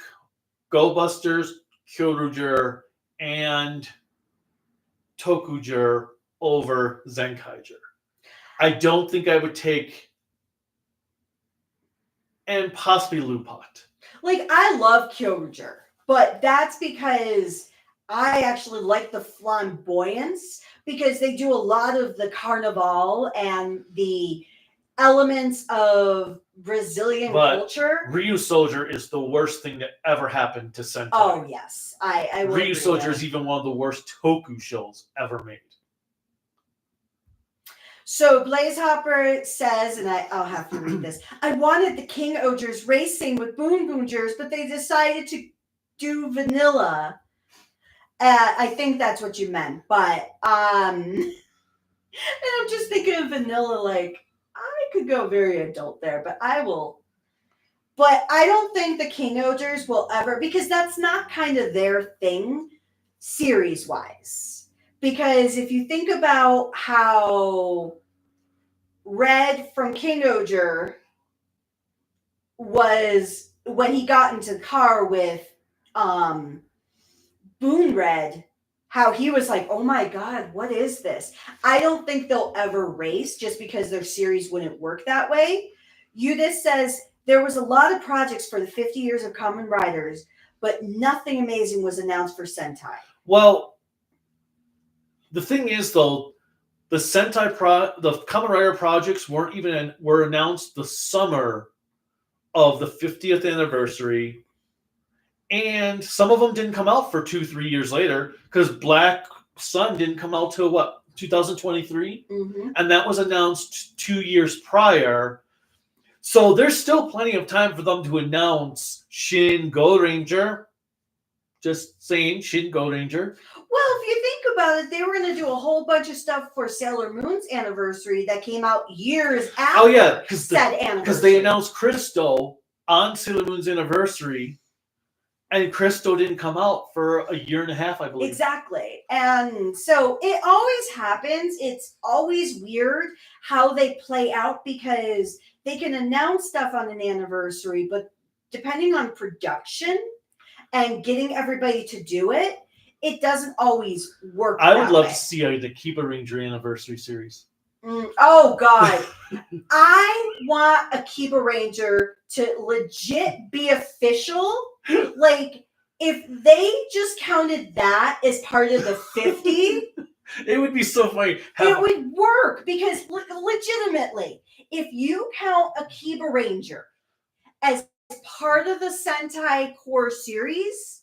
Go Busters, Kyoruger, and Tokuger over Zenkaiger. I don't think I would take, and possibly Lupat. Like, I love Kyoruger, but that's because I actually like the flamboyance, because they do a lot of the carnival and the elements of Brazilian culture. Ryu Soldier is the worst thing that ever happened to Sentai. Oh, yes. I will Ryu Soldier is even one of the worst Toku shows ever made. So Blaze Hopper says, and I'll have to read this, I wanted the King Ogers racing with Boonboomgers, but they decided to do vanilla. I think that's what you meant. But and I'm just thinking of vanilla, like, I could go very adult there, but I will. But I don't think the King Ogers will ever, because that's not kind of their thing, series wise. Because if you think about how Red from King Oger was when he got into the car with Boon Red, how he was like, oh my God, what is this? I don't think they'll ever race just because their series wouldn't work that way. Udis says there was a lot of projects for the 50 years of Kamen Riders, but nothing amazing was announced for Sentai. Well, the thing is though, the Kamen Rider projects were announced the summer of the 50th anniversary. And some of them didn't come out for 2-3 years later because Black Sun didn't come out till 2023? Mm-hmm. And that was announced 2 years prior. So there's still plenty of time for them to announce Shin Go Ranger. Just saying, Shin Go Ranger. Well, if you think about it, they were going to do a whole bunch of stuff for Sailor Moon's anniversary that came out years after said anniversary. Because they announced Cristo on Sailor Moon's anniversary. And Cristo didn't come out for a year and a half, I believe. Exactly. And so it always happens. It's always weird how they play out because they can announce stuff on an anniversary, but depending on production and getting everybody to do it, it doesn't always work. I would love to see the Kiba Ranger anniversary series. Oh, God. I want a Kiba Ranger to legit be official. Like, if they just counted that as part of the 50, it would be so funny. It would work because legitimately, if you count a Kiba Ranger as part of the Sentai core series,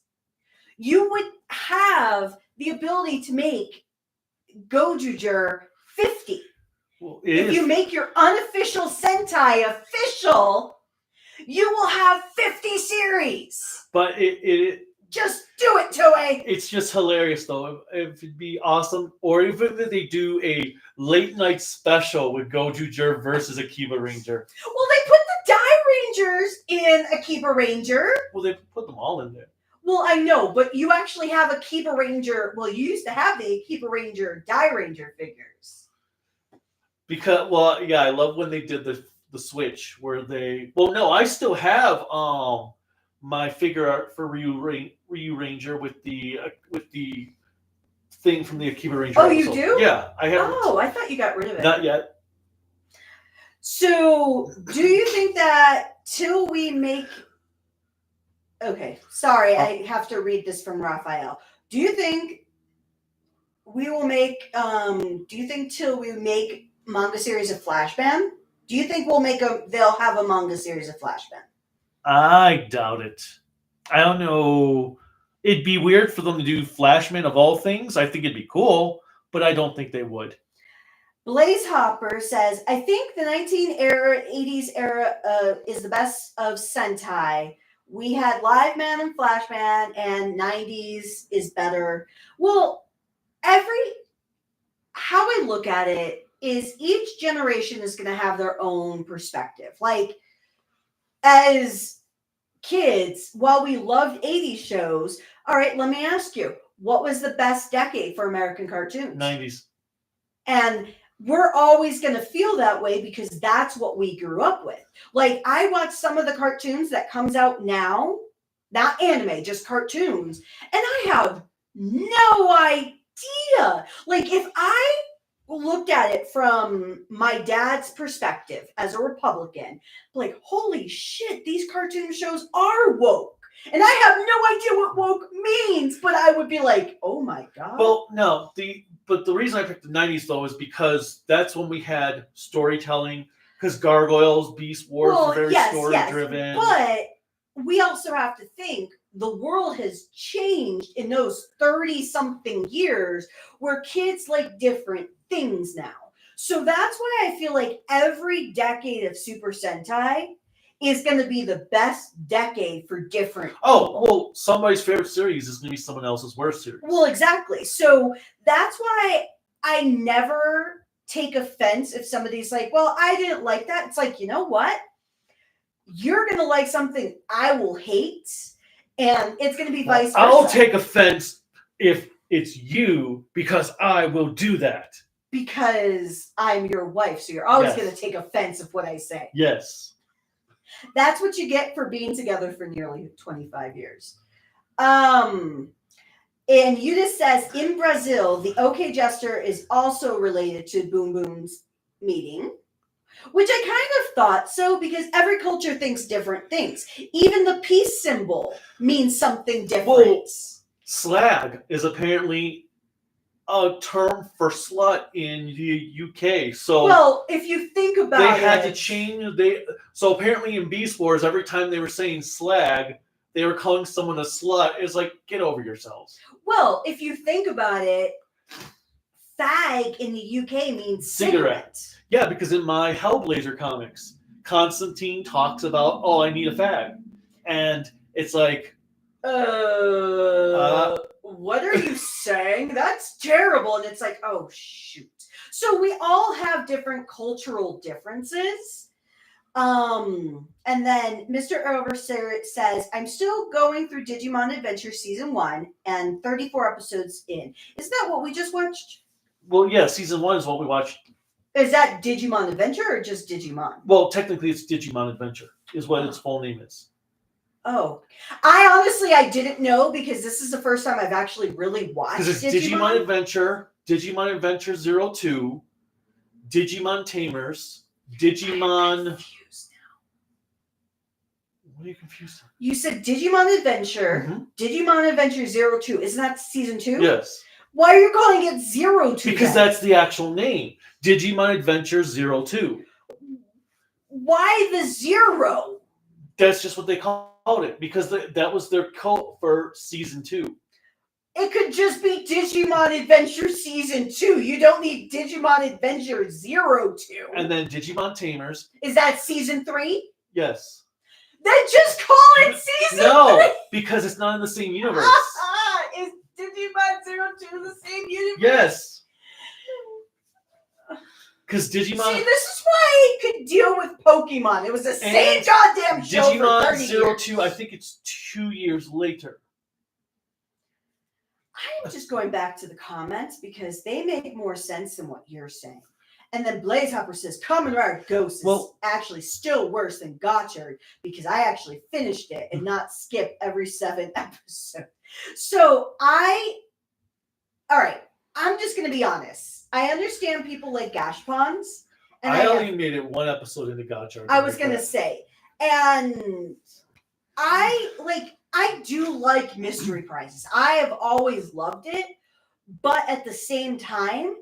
you would have the ability to make Gojuger 50. Well, if you make your unofficial Sentai official, you will have 50 series. But it just do it, Toei. It's just hilarious, though. If it'd be awesome, or even if they do a late night special with Gojuger versus Akiba Ranger. Well, they put the Die Rangers in Akiba Ranger. Well, they put them all in there. Well, I know, but you actually have Akiba Ranger. Well, you used to have the Akiba Ranger Die Ranger figures. Because, well, yeah, I love when they did the switch where they. Well, no, I still have my figure art for Ryu Ranger with the thing from the Akiba Ranger. Oh, you do? Yeah, I have. Oh, I thought you got rid of it. Not yet. So, do you think that till we make? Okay, sorry, I have to read this from Raphael. Do you think we will make? Do you think till we make manga series of Flashman? Do you think they'll have a manga series of Flashman? I doubt it. I don't know. It'd be weird for them to do Flashman of all things. I think it'd be cool, but I don't think they would. Blaze Hopper says, I think the 80s era is the best of Sentai. We had Live Man and Flashman, and 90s is better. Well, how I look at it is each generation is going to have their own perspective. Like, as kids, while we loved 80s shows, all right, let me ask you, what was the best decade for American cartoons? 90s. And we're always going to feel that way because that's what we grew up with. Like, I watch some of the cartoons that comes out now, not anime, just cartoons, and I have no idea. Like, if I looked at it from my dad's perspective as a Republican, like, holy shit, these cartoon shows are woke. And I have no idea what woke means, but I would be like, oh my God. Well, no, but the reason I picked the 90s, though, is because that's when we had storytelling, because Gargoyles, Beast Wars were very story-driven. But we also have to think the world has changed in those 30-something years where kids like different things now. So that's why I feel like every decade of Super Sentai is going to be the best decade for different people. Well, somebody's favorite series is going to be someone else's worst series. Well, exactly. So that's why I never take offense if somebody's like, well, I didn't like that. It's like, you know what? You're going to like something I will hate, and it's going to be vice versa. I'll take offense if it's you, because I will do that. Because I'm your wife, so you're always going to take offense of what I say. Yes. That's what you get for being together for nearly 25 years. And Yuda says, in Brazil, the OK Jester is also related to Boom Boom's meeting, which I kind of thought so, because every culture thinks different things. Even the peace symbol means something different. Well, slag is apparently a term for slut in the UK. So, well, if you think about it, they had to change. So apparently in Beast Wars, every time they were saying slag, they were calling someone a slut. It's like, get over yourselves. Well, if you think about it, fag in the UK means cigarette. Yeah, because in my Hellblazer comics, Constantine talks about, oh, I need a fag. And it's like, what are you saying? That's terrible. And it's like, oh, shoot. So we all have different cultural differences. And then Mr. Overseer says, I'm still going through Digimon Adventure Season 1 and 34 episodes in. Isn't that what we just watched? Well, yeah, Season 1 is what we watched. Is that Digimon Adventure or just Digimon? Well, technically it's Digimon Adventure is what its full name is. Oh. I didn't know, because this is the first time I've actually really watched Digimon. Because it's Digimon Adventure, Digimon Adventure 02, Digimon Tamers, Digimon... What are you confused on? You said Digimon Adventure, Digimon Adventure 02. Isn't that Season 2? Yes. Why are you calling it 02? Because that's the actual name. Digimon Adventure 02. Why the 0? That's just what they called it, because that was their code for Season 2. It could just be Digimon Adventure Season 2. You don't need Digimon Adventure 02. And then Digimon Tamers. Is that Season 3? Yes. Then just call it Season 3! No, because it's not in the same universe. Is Digimon 02 the same universe? Yes. Because Digimon... See, this is why he could deal with Pokemon. It was the same goddamn show Digimon for 30 years. 02, I think it's 2 years later. I'm just going back to the comments because they make more sense than what you're saying. And then Blaze Hopper says, Kamen Rider Ghost is actually still worse than Gotchard, because I actually finished it and not skip every 7 episodes. So all right, I'm just going to be honest. I understand people like Gashpons. And I only made it 1 episode into Gotchard. I was going to say. And I do like mystery prizes. I have always loved it. But at the same time,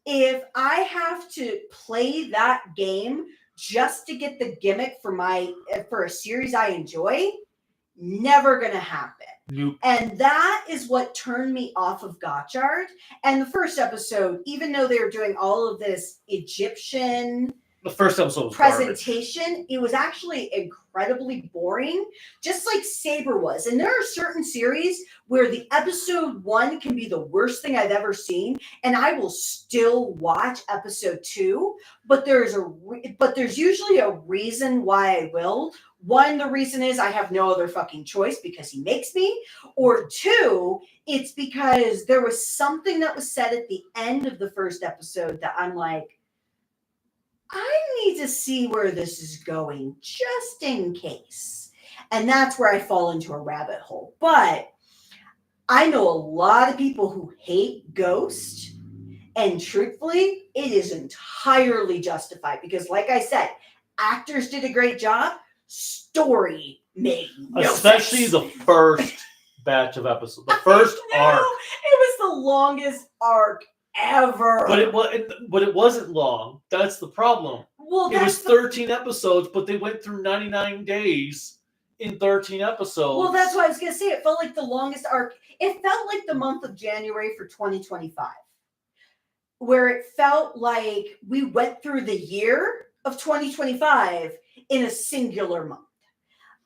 if I have to play that game just to get the gimmick for a series I enjoy, never gonna happen. Nope. And that is what turned me off of Gotchard. And the first episode, even though they were doing all of this Egyptian the first episode was presentation, garbage. It was actually incredibly boring, just like Saber was. And there are certain series where the episode 1 can be the worst thing I've ever seen, and I will still watch episode 2. But there's usually a reason why I will. 1, the reason is I have no other fucking choice because he makes me. Or 2, it's because there was something that was said at the end of the first episode that I'm like, I need to see where this is going just in case. And that's where I fall into a rabbit hole. But I know a lot of people who hate Ghost. And truthfully, it is entirely justified. Because like I said, actors did a great job. Story made no Especially sense. the first batch of episodes. The first arc. It was the longest arc ever. But it wasn't long. That's the problem. Well, it was 13 episodes, but they went through 99 days in 13 episodes. Well, that's what I was going to say. It felt like the longest arc. It felt like the month of January for 2025, where it felt like we went through the year of 2025 in a singular month.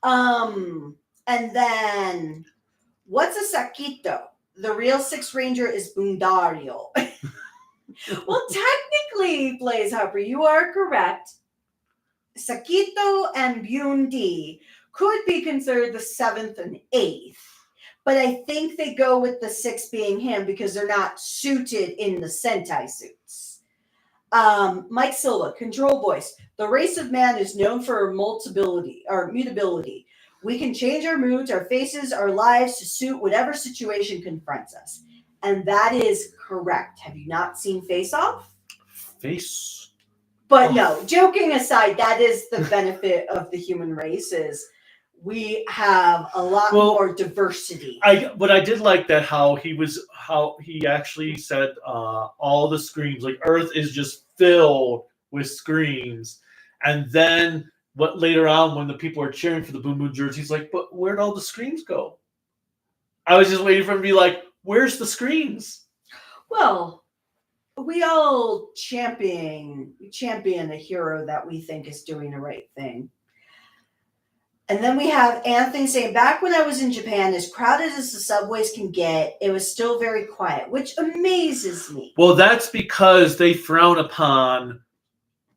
And then, what's a Sakito? The real 6 Ranger is Bundario. Well, technically, Blaze Hopper, you are correct. Sakito and Bundi could be considered the 7th and 8th. But I think they go with the 6th being him because they're not suited in the Sentai suits. Mike Silva, control voice. The race of man is known for mutability. We can change our moods, our faces, our lives to suit whatever situation confronts us. And that is correct. Have you not seen Face Off? Face. But no, joking aside, that is the benefit of the human race is we have a lot more diversity. But I did like that how he actually said all the screams, like Earth is just filled with screams. And then later on when the people are cheering for the Boonboomgers, he's like, but where'd all the screams go? I was just waiting for him to be like, where's the screams? Well, we all champion a hero that we think is doing the right thing. And then we have Anthony saying, back when I was in Japan, as crowded as the subways can get, it was still very quiet, which amazes me. Well, that's because they frown upon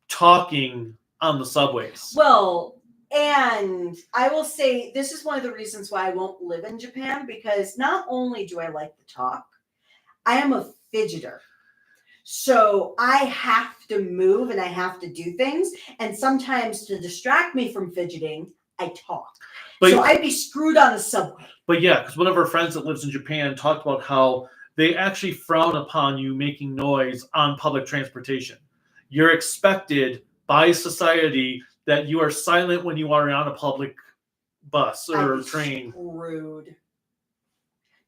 talking on the subways. Well, and I will say this is one of the reasons why I won't live in Japan, because not only do I like to talk, I am a fidgeter. So I have to move and I have to do things. And sometimes to distract me from fidgeting, I talk. So I'd be screwed on the subway. But yeah, because one of our friends that lives in Japan talked about how they actually frown upon you making noise on public transportation. You're expected by society that you are silent when you are on a public bus or train. Rude.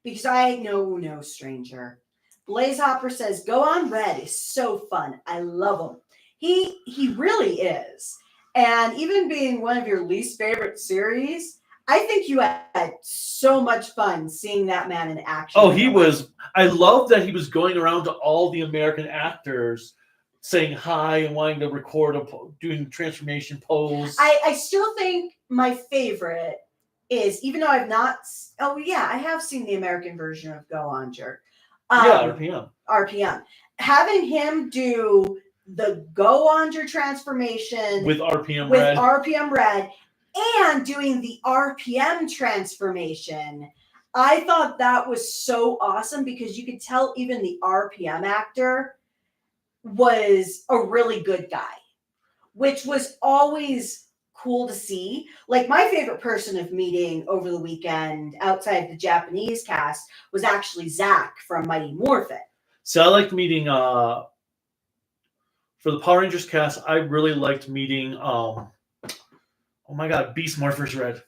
Because I know no stranger. Blaze Hopper says, Go on Red is so fun. I love him. He really is. And even being one of your least favorite series, I think you had so much fun seeing that man in action. Oh, he was. I love that he was going around to all the American actors saying hi and wanting to record doing transformation pose. I still think my favorite is, even though I've not. Oh, yeah, I have seen the American version of Boonboomger. RPM. Having him do the Boonboomger transformation with RPM Red and doing the RPM transformation, I thought that was so awesome because you could tell even the RPM actor was a really good guy, which was always cool to see. Like, my favorite person of meeting over the weekend outside the Japanese cast was actually Zach from Mighty Morphin. So I liked meeting for the Power Rangers cast. I really liked meeting Beast Morphers Red.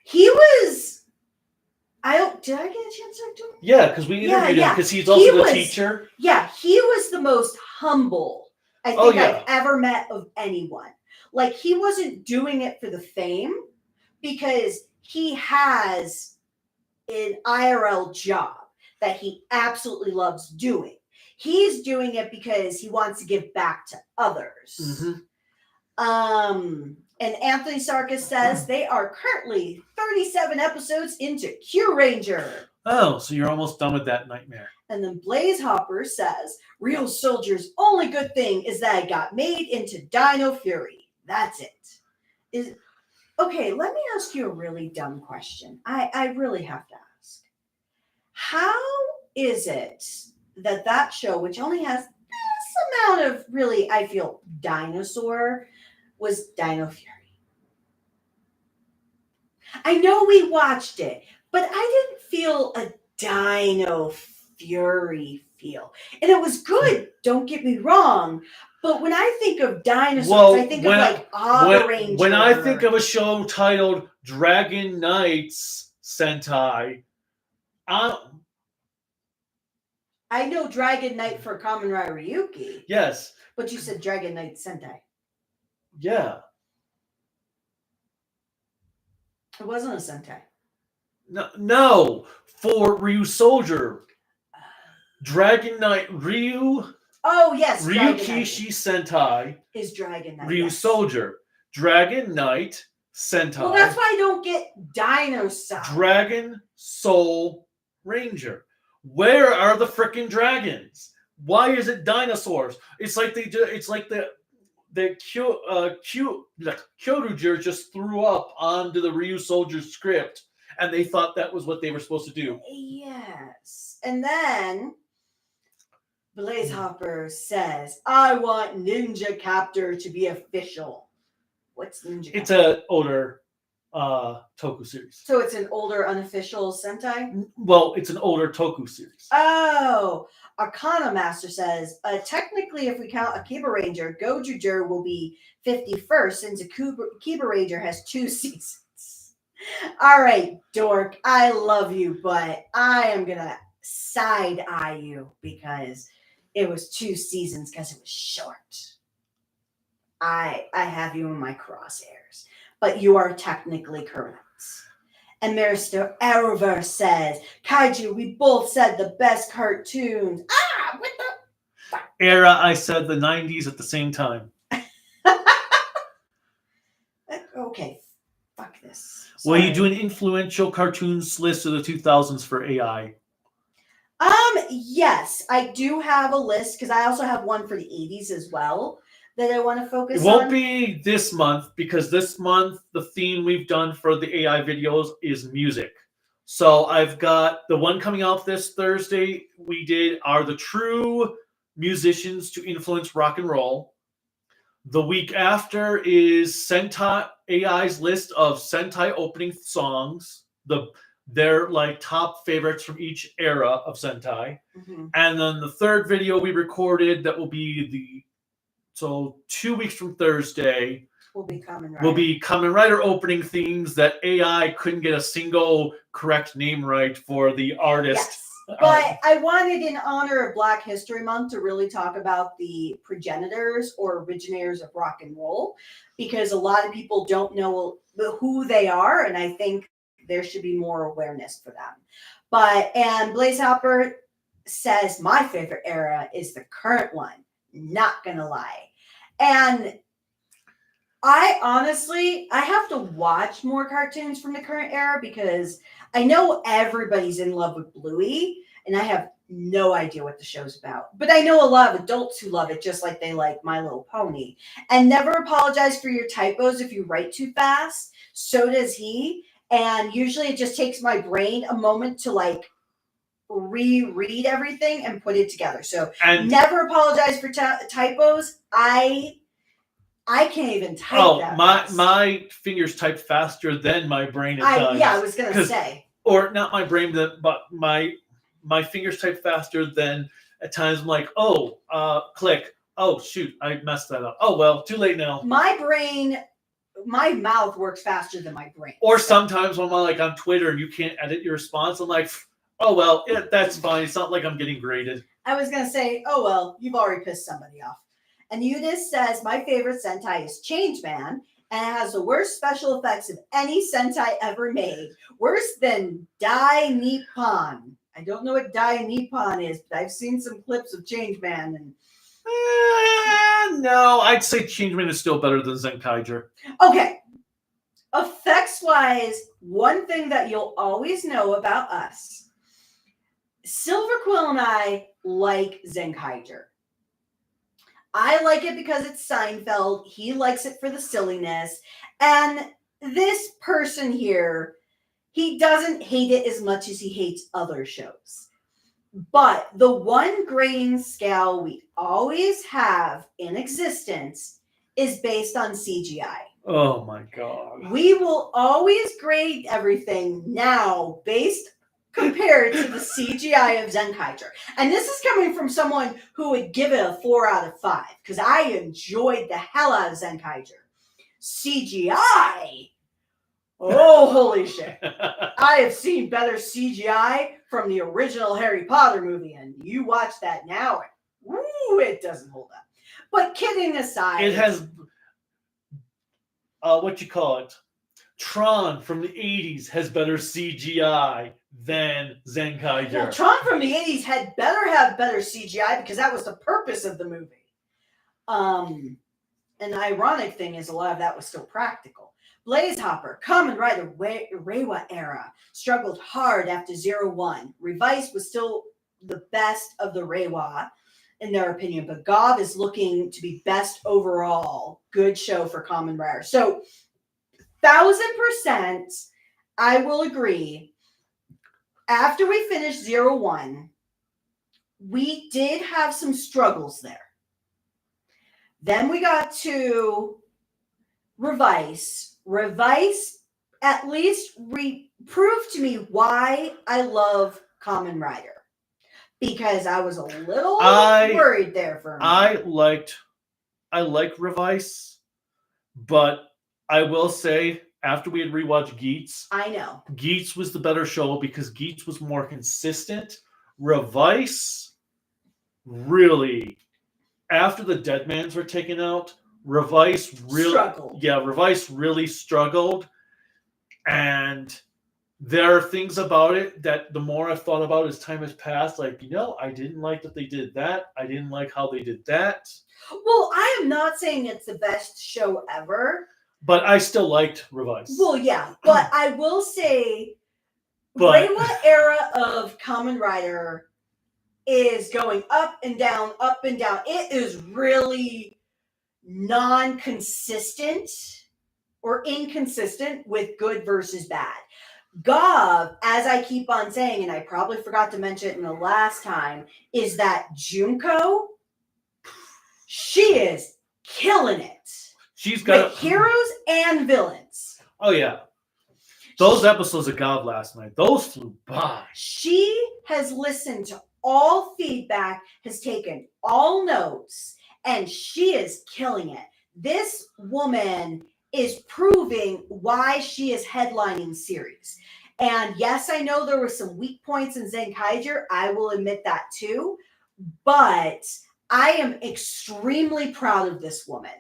He was. Did I get a chance to talk to him? Yeah, because we interviewed him because he's also the teacher. Yeah, he was the most humble I think I've ever met of anyone. Like, he wasn't doing it for the fame because he has an IRL job that he absolutely loves doing. He's doing it because he wants to give back to others. Mm-hmm. And Anthony Sarkis says they are currently 37 episodes into Q Ranger. Oh, so you're almost done with that nightmare. And then Blaze Hopper says, Real Soldier's only good thing is that it got made into Dino Fury. That's it. Okay, let me ask you a really dumb question. I really have to ask. How is it that show, which only has this amount of really, I feel, dinosaur, was Dino Fury? I know we watched it, but I didn't feel a Dino Fury feel. And it was good, don't get me wrong. But when I think of dinosaurs, I think of like Aga Ranger. When I think of a show titled Dragon Knights Sentai, I know Dragon Knight for Kamen Rider Ryuki. Yes. But you said Dragon Knight Sentai. Yeah. It wasn't a Sentai. No. For Ryu Soldier. Dragon Knight Ryu. Oh, yes. Ryukishi Sentai. Is Dragon Knight. Ryu Soldier. Dragon Knight Sentai. Well, that's why I don't get Dinosaur. Dragon Soul Ranger. Where are the frickin' dragons? Why is it dinosaurs? It's like it's like the Kyoruger just threw up onto the Ryu Soldiers script, and they thought that was what they were supposed to do. Yes. And then Blaze Hopper says, I want Ninja Captor to be official. What's Ninja Captor? It's an older Toku series. So it's an older unofficial Sentai? Well, it's an older Toku series. Oh, Arcana Master says, technically, if we count Akiba Ranger, Gojuger will be 51st since Akiba Ranger has 2 seasons. All right, dork, I love you, but I am going to side-eye you because it was 2 seasons because it was short. I have you in my crosshairs, but you are technically correct. And Mr. Arrowverse says, Kaiju, we both said the best cartoons. Ah, what the? Era, I said the 90s at the same time. Okay, fuck this. Will you do an influential cartoons list of the 2000s for AI? Yes, I do have a list because I also have one for the 80s as well that I want to focus on. It won't be this month because this month the theme we've done for the AI videos is music. So I've got the one coming out this Thursday are the true musicians to influence rock and roll. The week after is Sentai AI's list of Sentai opening songs. They're like top favorites from each era of Sentai. Mm-hmm. And then the third video we recorded that will be so 2 weeks from Thursday will be Kamen Rider opening themes that AI couldn't get a single correct name right for the artist. Yes. But I wanted, in honor of Black History Month, to really talk about the progenitors or originators of rock and roll, because a lot of people don't know who they are, and I think there should be more awareness for them. And Blaze Hopper says, my favorite era is the current one. Not gonna lie. And I honestly have to watch more cartoons from the current era because I know everybody's in love with Bluey, and I have no idea what the show's about. But I know a lot of adults who love it, just like they like My Little Pony. And never apologize for your typos if you write too fast. So does he. And usually it just takes my brain a moment to like reread everything and put it together. So never apologize for typos. I can't even type that fast. My fingers type faster than my brain at times. Yeah, I was gonna say. Or not my brain, but my fingers type faster than at times I'm like, click. Oh shoot, I messed that up. Oh well, too late now. My mouth works faster than my brain. Or sometimes when I'm like on Twitter and you can't edit your response, I'm like, oh well, that's fine. It's not like I'm getting graded. I was gonna say, oh well, you've already pissed somebody off. And Eunice says, my favorite Sentai is Changeman, and it has the worst special effects of any Sentai ever made. Worse than Dai Nippon. I don't know what Dai Nippon is, but I've seen some clips of Changeman. And no, I'd say Changeman is still better than Zenkaiger. Okay. Effects-wise, one thing that you'll always know about us, Silver Quill and I like Zenkaiger. I like it because it's Seinfeld. He likes it for the silliness. And this person here, he doesn't hate it as much as he hates other shows. But the one grading scale we always have in existence is based on CGI. Oh my God. We will always grade everything now based compared to the CGI of Zenkaiger. And this is coming from someone who would give it a 4 out of 5 because I enjoyed the hell out of Zenkaiger. CGI? Oh, holy shit. I have seen better CGI from the original Harry Potter movie, and you watch that now, and it doesn't hold up. But kidding aside. It has, Tron from the 80s has better CGI than Zenkaiger. Well, Tron from the 80s had better have better CGI because that was the purpose of the movie. And the ironic thing is a lot of that was still practical. Blaze Hopper, Kamen Rider Reiwa era, struggled hard after 01. Revice was still the best of the Reiwa. in their opinion, but Gov is looking to be best overall. Good show for Kamen Rider. So 1000%, I will agree. After we finished 01, we did have some struggles there. Then we got to Revise. Revise at least proved to me why I love Kamen Rider. Because I was a little worried there for a minute. I liked Revise, but I will say after we had rewatched Geats, I know Geats was the better show because Geats was more consistent. Revise really, after the Deadmans were taken out, Revise really struggled. Yeah, Revise really struggled, and there are things about it that the more I've thought about as time has passed, like, I didn't like that they did that. I didn't like how they did that. Well, I am not saying it's the best show ever. But I still liked Revise. Well, yeah. But I will say, Reiwa era of Kamen Rider is going up and down, up and down. It is really non-consistent or inconsistent with good versus bad. Gov, as I keep on saying, and I probably forgot to mention it in the last time, is that Junko, she is killing it. She's got heroes and villains. Oh, yeah. Those episodes of Gov last night, those flew by. She has listened to all feedback, has taken all notes, and she is killing it. This woman is proving why she is headlining series. And yes, I know there were some weak points in Zenkaiger. I will admit that too. But I am extremely proud of this woman.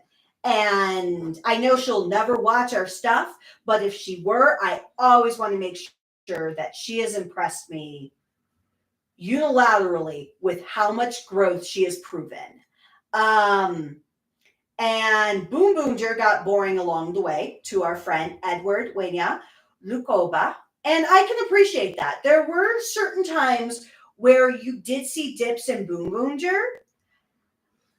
And I know she'll never watch our stuff, but if she were, I always want to make sure that she has impressed me unilaterally with how much growth she has proven. And Boonboomger got boring along the way to our friend Edward Wenya Lukoba. And I can appreciate that. There were certain times where you did see dips in Boonboomger.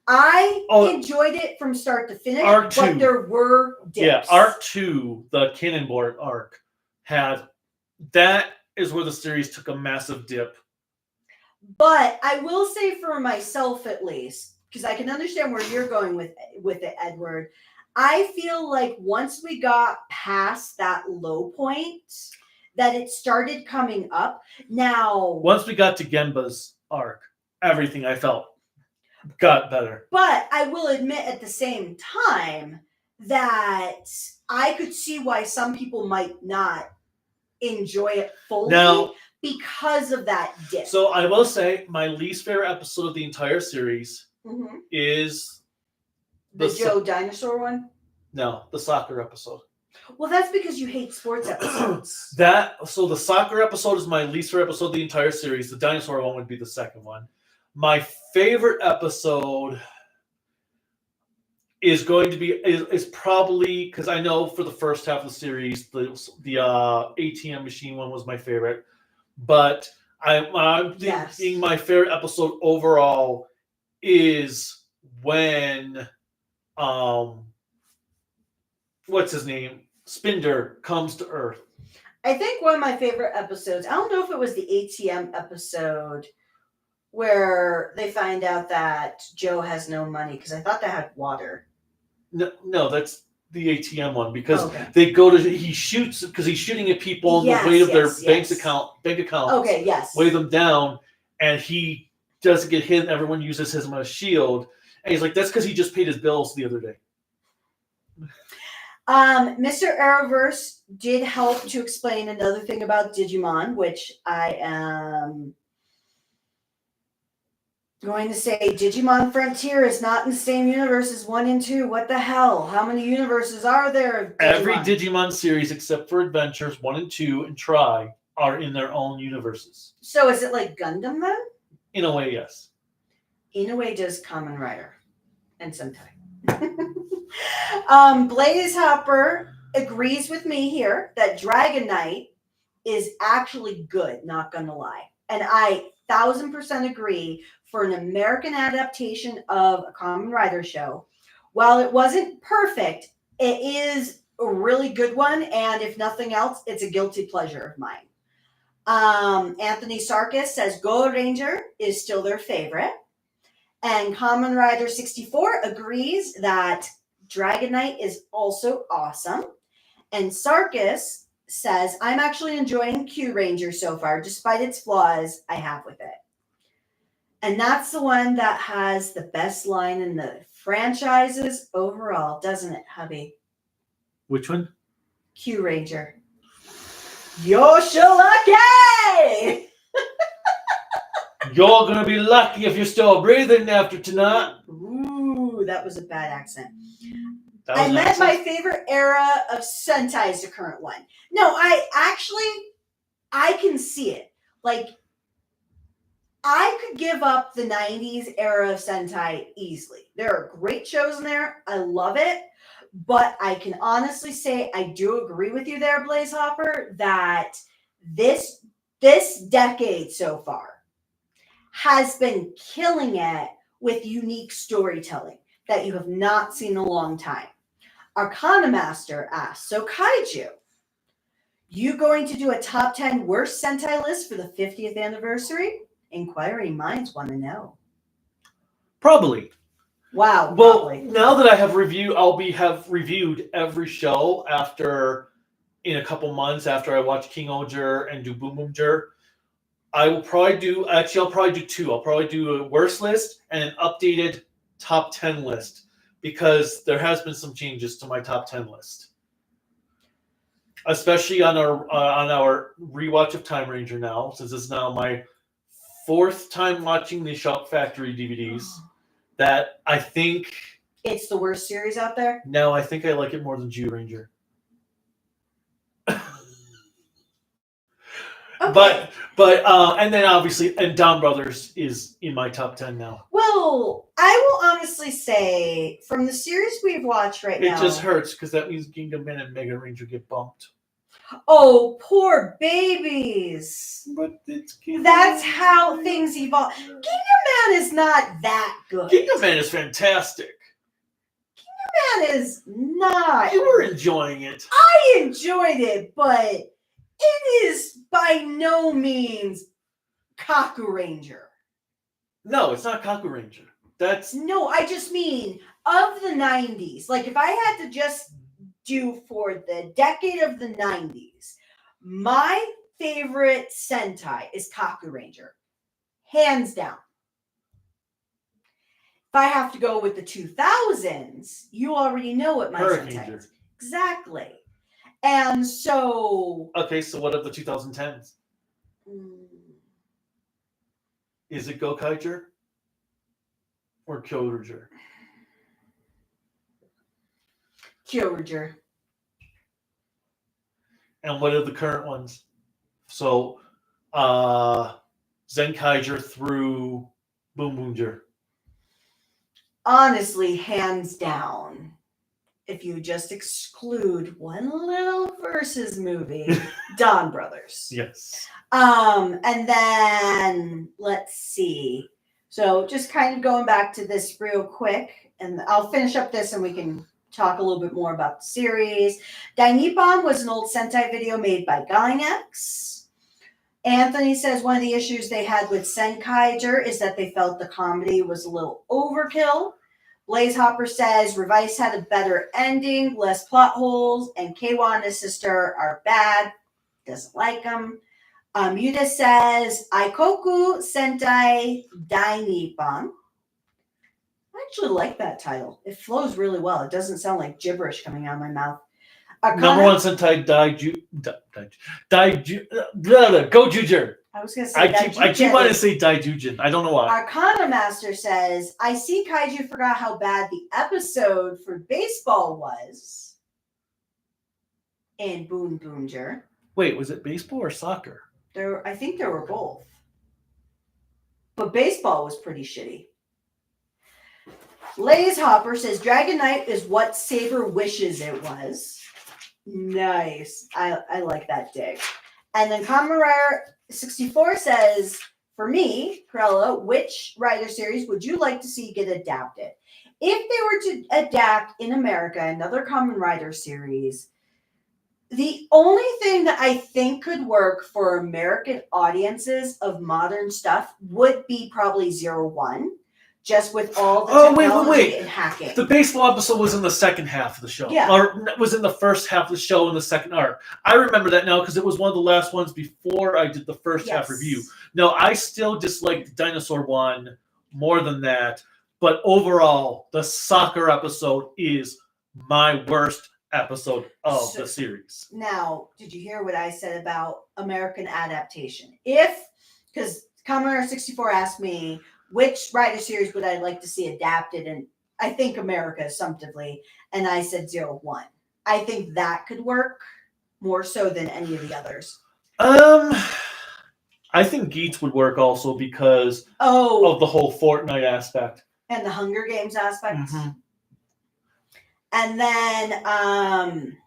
I enjoyed it from start to finish, but there were dips. Yeah, Arc 2, the Cannonball arc, that is where the series took a massive dip. But I will say for myself at least, because I can understand where you're going with it, Edward. I feel like once we got past that low point, that it started coming up. Now, once we got to Genba's arc, everything I felt got better. But I will admit at the same time that I could see why some people might not enjoy it fully now, because of that dip. So I will say my least favorite episode of the entire series is the Joe Dinosaur one? No, the soccer episode. Well, that's because you hate sports episodes. So the soccer episode is my least favorite episode of the entire series. The dinosaur one would be the second one. My favorite episode is going to be is probably, because I know for the first half of the series the ATM machine one was my favorite, but I'm thinking my favorite episode overall is when what's his name? Spinder comes to Earth. I think one of my favorite episodes, I don't know if it was the ATM episode where they find out that Joe has no money, because I thought they had water. No, that's the ATM one, because they go to, he shoots, because he's shooting at people on the weight of their bank accounts. Okay, yes. Weigh them down, and he doesn't get hit, and everyone uses him as a shield. And he's like, that's because he just paid his bills the other day. Mr. Arrowverse did help to explain another thing about Digimon, which I am going to say Digimon Frontier is not in the same universe as 1 and 2. What the hell? How many universes are there of Digimon? Every Digimon series except for Adventures 1 and 2 and Tri are in their own universes. So is it like Gundam then? In a way, yes. In a way, does Kamen Rider and Sentai. Blaze Hopper agrees with me here that Dragon Knight is actually good, not gonna lie. And I 1000% agree. For an American adaptation of a Kamen Rider show, while it wasn't perfect, it is a really good one. And if nothing else, it's a guilty pleasure of mine. Anthony Sarkis says Go Ranger is still their favorite. And Kamen Rider 64 agrees that Dragon Knight is also awesome. And Sarkis says, I'm actually enjoying Q Ranger so far, despite its flaws I have with it. And that's the one that has the best line in the franchises overall, doesn't it, hubby? Which one? Q Ranger. Yoshilake! You're gonna be lucky if you're still breathing after tonight. Ooh, that was a bad accent. I meant my favorite era of Sentai is the current one. No, I can see it. Like, I could give up the 90s era of Sentai easily. There are great shows in there. I love it. But I can honestly say I do agree with you there, Blaze Hopper, that this decade so far has been killing it with unique storytelling that you have not seen in a long time. Arcana Master asks, so Kaiju, you going to do a top 10 worst Sentai list for the 50th anniversary? Inquiring minds want to know. Probably. Wow. Well, probably. Now that I have have reviewed every show in a couple months after I watch King Oger and do Boonboomger. I'll probably do two. I'll probably do a worst list and an updated top 10 list, because there has been some changes to my top 10 list, especially on our rewatch of Time Ranger now, since it's now my 4th time watching the Shock Factory DVDs. That I think it's the worst series out there. No, I think I like it more than Jew Ranger. Okay. But and then obviously, and Dawn Brothers is in my top 10 now. Well, I will honestly say, from the series we've watched now, it just hurts because that means Kingdom Man and Mega Ranger get bumped. Oh, poor babies! But it's that's how things evolve. Kingdom Man is not that good. Kingdom Man is fantastic. Kingdom Man is not. You were enjoying it. I enjoyed it, but it is by no means Kaku Ranger. No, it's not Kaku Ranger. No, I just mean of the 90s. Like, if I had to just do for the decade of the 90s, my favorite Sentai is Kaku Ranger. Hands down. If I have to go with the 2000s, you already know what my Sentai is. Exactly. And so... Okay, so what of the 2010s? Is it Gokaiger or Kyoruger? Kyoruger. And what are the current ones? So, Zenkaiger through Boonboomger. Honestly, hands down, if you just exclude one little Versus movie, Dawn Brothers. Yes. And then let's see. So just kind of going back to this real quick, and I'll finish up this and we can talk a little bit more about the series. Dainippon was an old Sentai video made by Gainax. Anthony says one of the issues they had with Senkaiger is that they felt the comedy was a little overkill. Blaze Hopper says Revice had a better ending, less plot holes, and Keiwa and his sister are bad. Doesn't like them. Yuta says Aikoku Sentai Dainippon. I actually like that title. It flows really well. It doesn't sound like gibberish coming out of my mouth. Number one Sentai Gojuger. I was going to say I keep wanting to say Daijujin. I don't know why. Arcana Master says, I see Kaiju forgot how bad the episode for baseball was in Boonboomger. Wait, was it baseball or soccer? I think there were both. But baseball was pretty shitty. Blaze Hopper says Dragon Knight is what Saber wishes it was. Nice. I like that dig. And then Kamen Rider 64 says, for me, Corella, which Rider series would you like to see get adapted? If they were to adapt in America another Kamen Rider series, the only thing that I think could work for American audiences of modern stuff would be probably 01, just with all the technology and hacking. The baseball episode was in the second half of the show. Yeah. Or was in the first half of the show in the second arc. I remember that now because it was one of the last ones before I did the first half review. No, I still dislike the dinosaur one more than that. But overall, the soccer episode is my worst episode of the series. Now, did you hear what I said about American adaptation? Because Commodore 64 asked me, which Rider series would I like to see adapted? And I think America assumptively. And I said 01. I think that could work more so than any of the others. I think Geats would work also because of the whole Fortnite aspect. And the Hunger Games aspect. Mm-hmm. And then,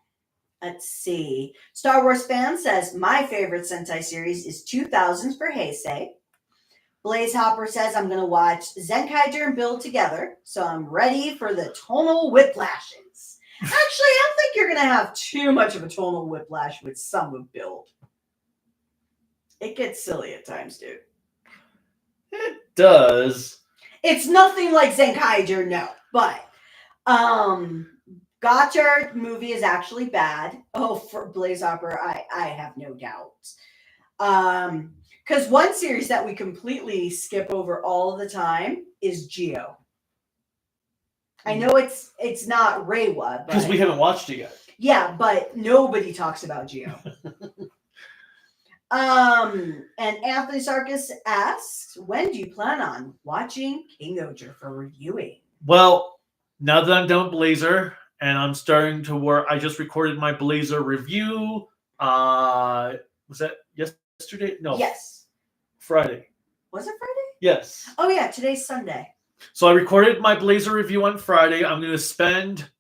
let's see. Star Wars fan says, my favorite Sentai series is 2000s for Heisei. Blaze Hopper says, I'm going to watch Zenkaiger and Build together, so I'm ready for the tonal whiplashes. Actually, I don't think you're going to have too much of a tonal whiplash with some of Build. It gets silly at times, dude. It does. It's nothing like Zenkaiger, no. But, Gotchard movie is actually bad. Oh, for Blaze Hopper, I have no doubts. Because one series that we completely skip over all the time is Geo. I know it's not Reiwa, because we haven't watched it yet. Yeah, but nobody talks about Geo. And Anthony Sarkis asks, when do you plan on watching King Oger for reviewing? Well, now that I'm done with Blazer and I'm starting to work, I just recorded my Blazer review. Was that yesterday? No. Yes. Friday. Was it Friday? Yes. Oh, yeah. Today's Sunday. So I recorded my Blazer review on Friday. I'm going to spend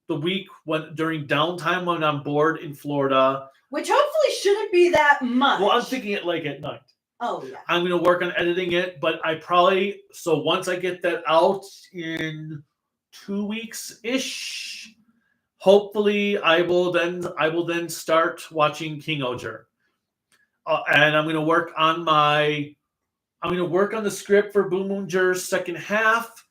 the week during downtime when I'm bored in Florida. Which hopefully shouldn't be that much. Well, I'm thinking it like at night. Oh, yeah. I'm going to work on editing it, but so once I get that out in 2 weeks-ish, hopefully I will then start watching King Oger. And I'm going to work on the script for Boonboomger's second half,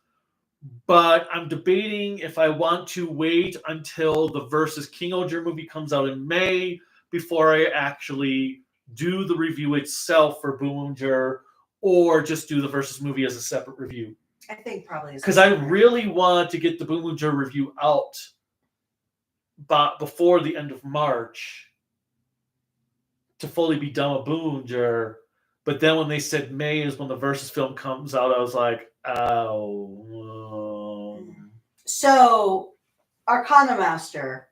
but I'm debating if I want to wait until the Versus King Oger movie comes out in May before I actually do the review itself for Boonboomger, or just do the Versus movie as a separate review. I think probably because I really want to get the Boonboomger review out before the end of March to fully be done with Boonboomger. But then when they said May is when the Versus film comes out, I was like, oh. So, Arcana Master,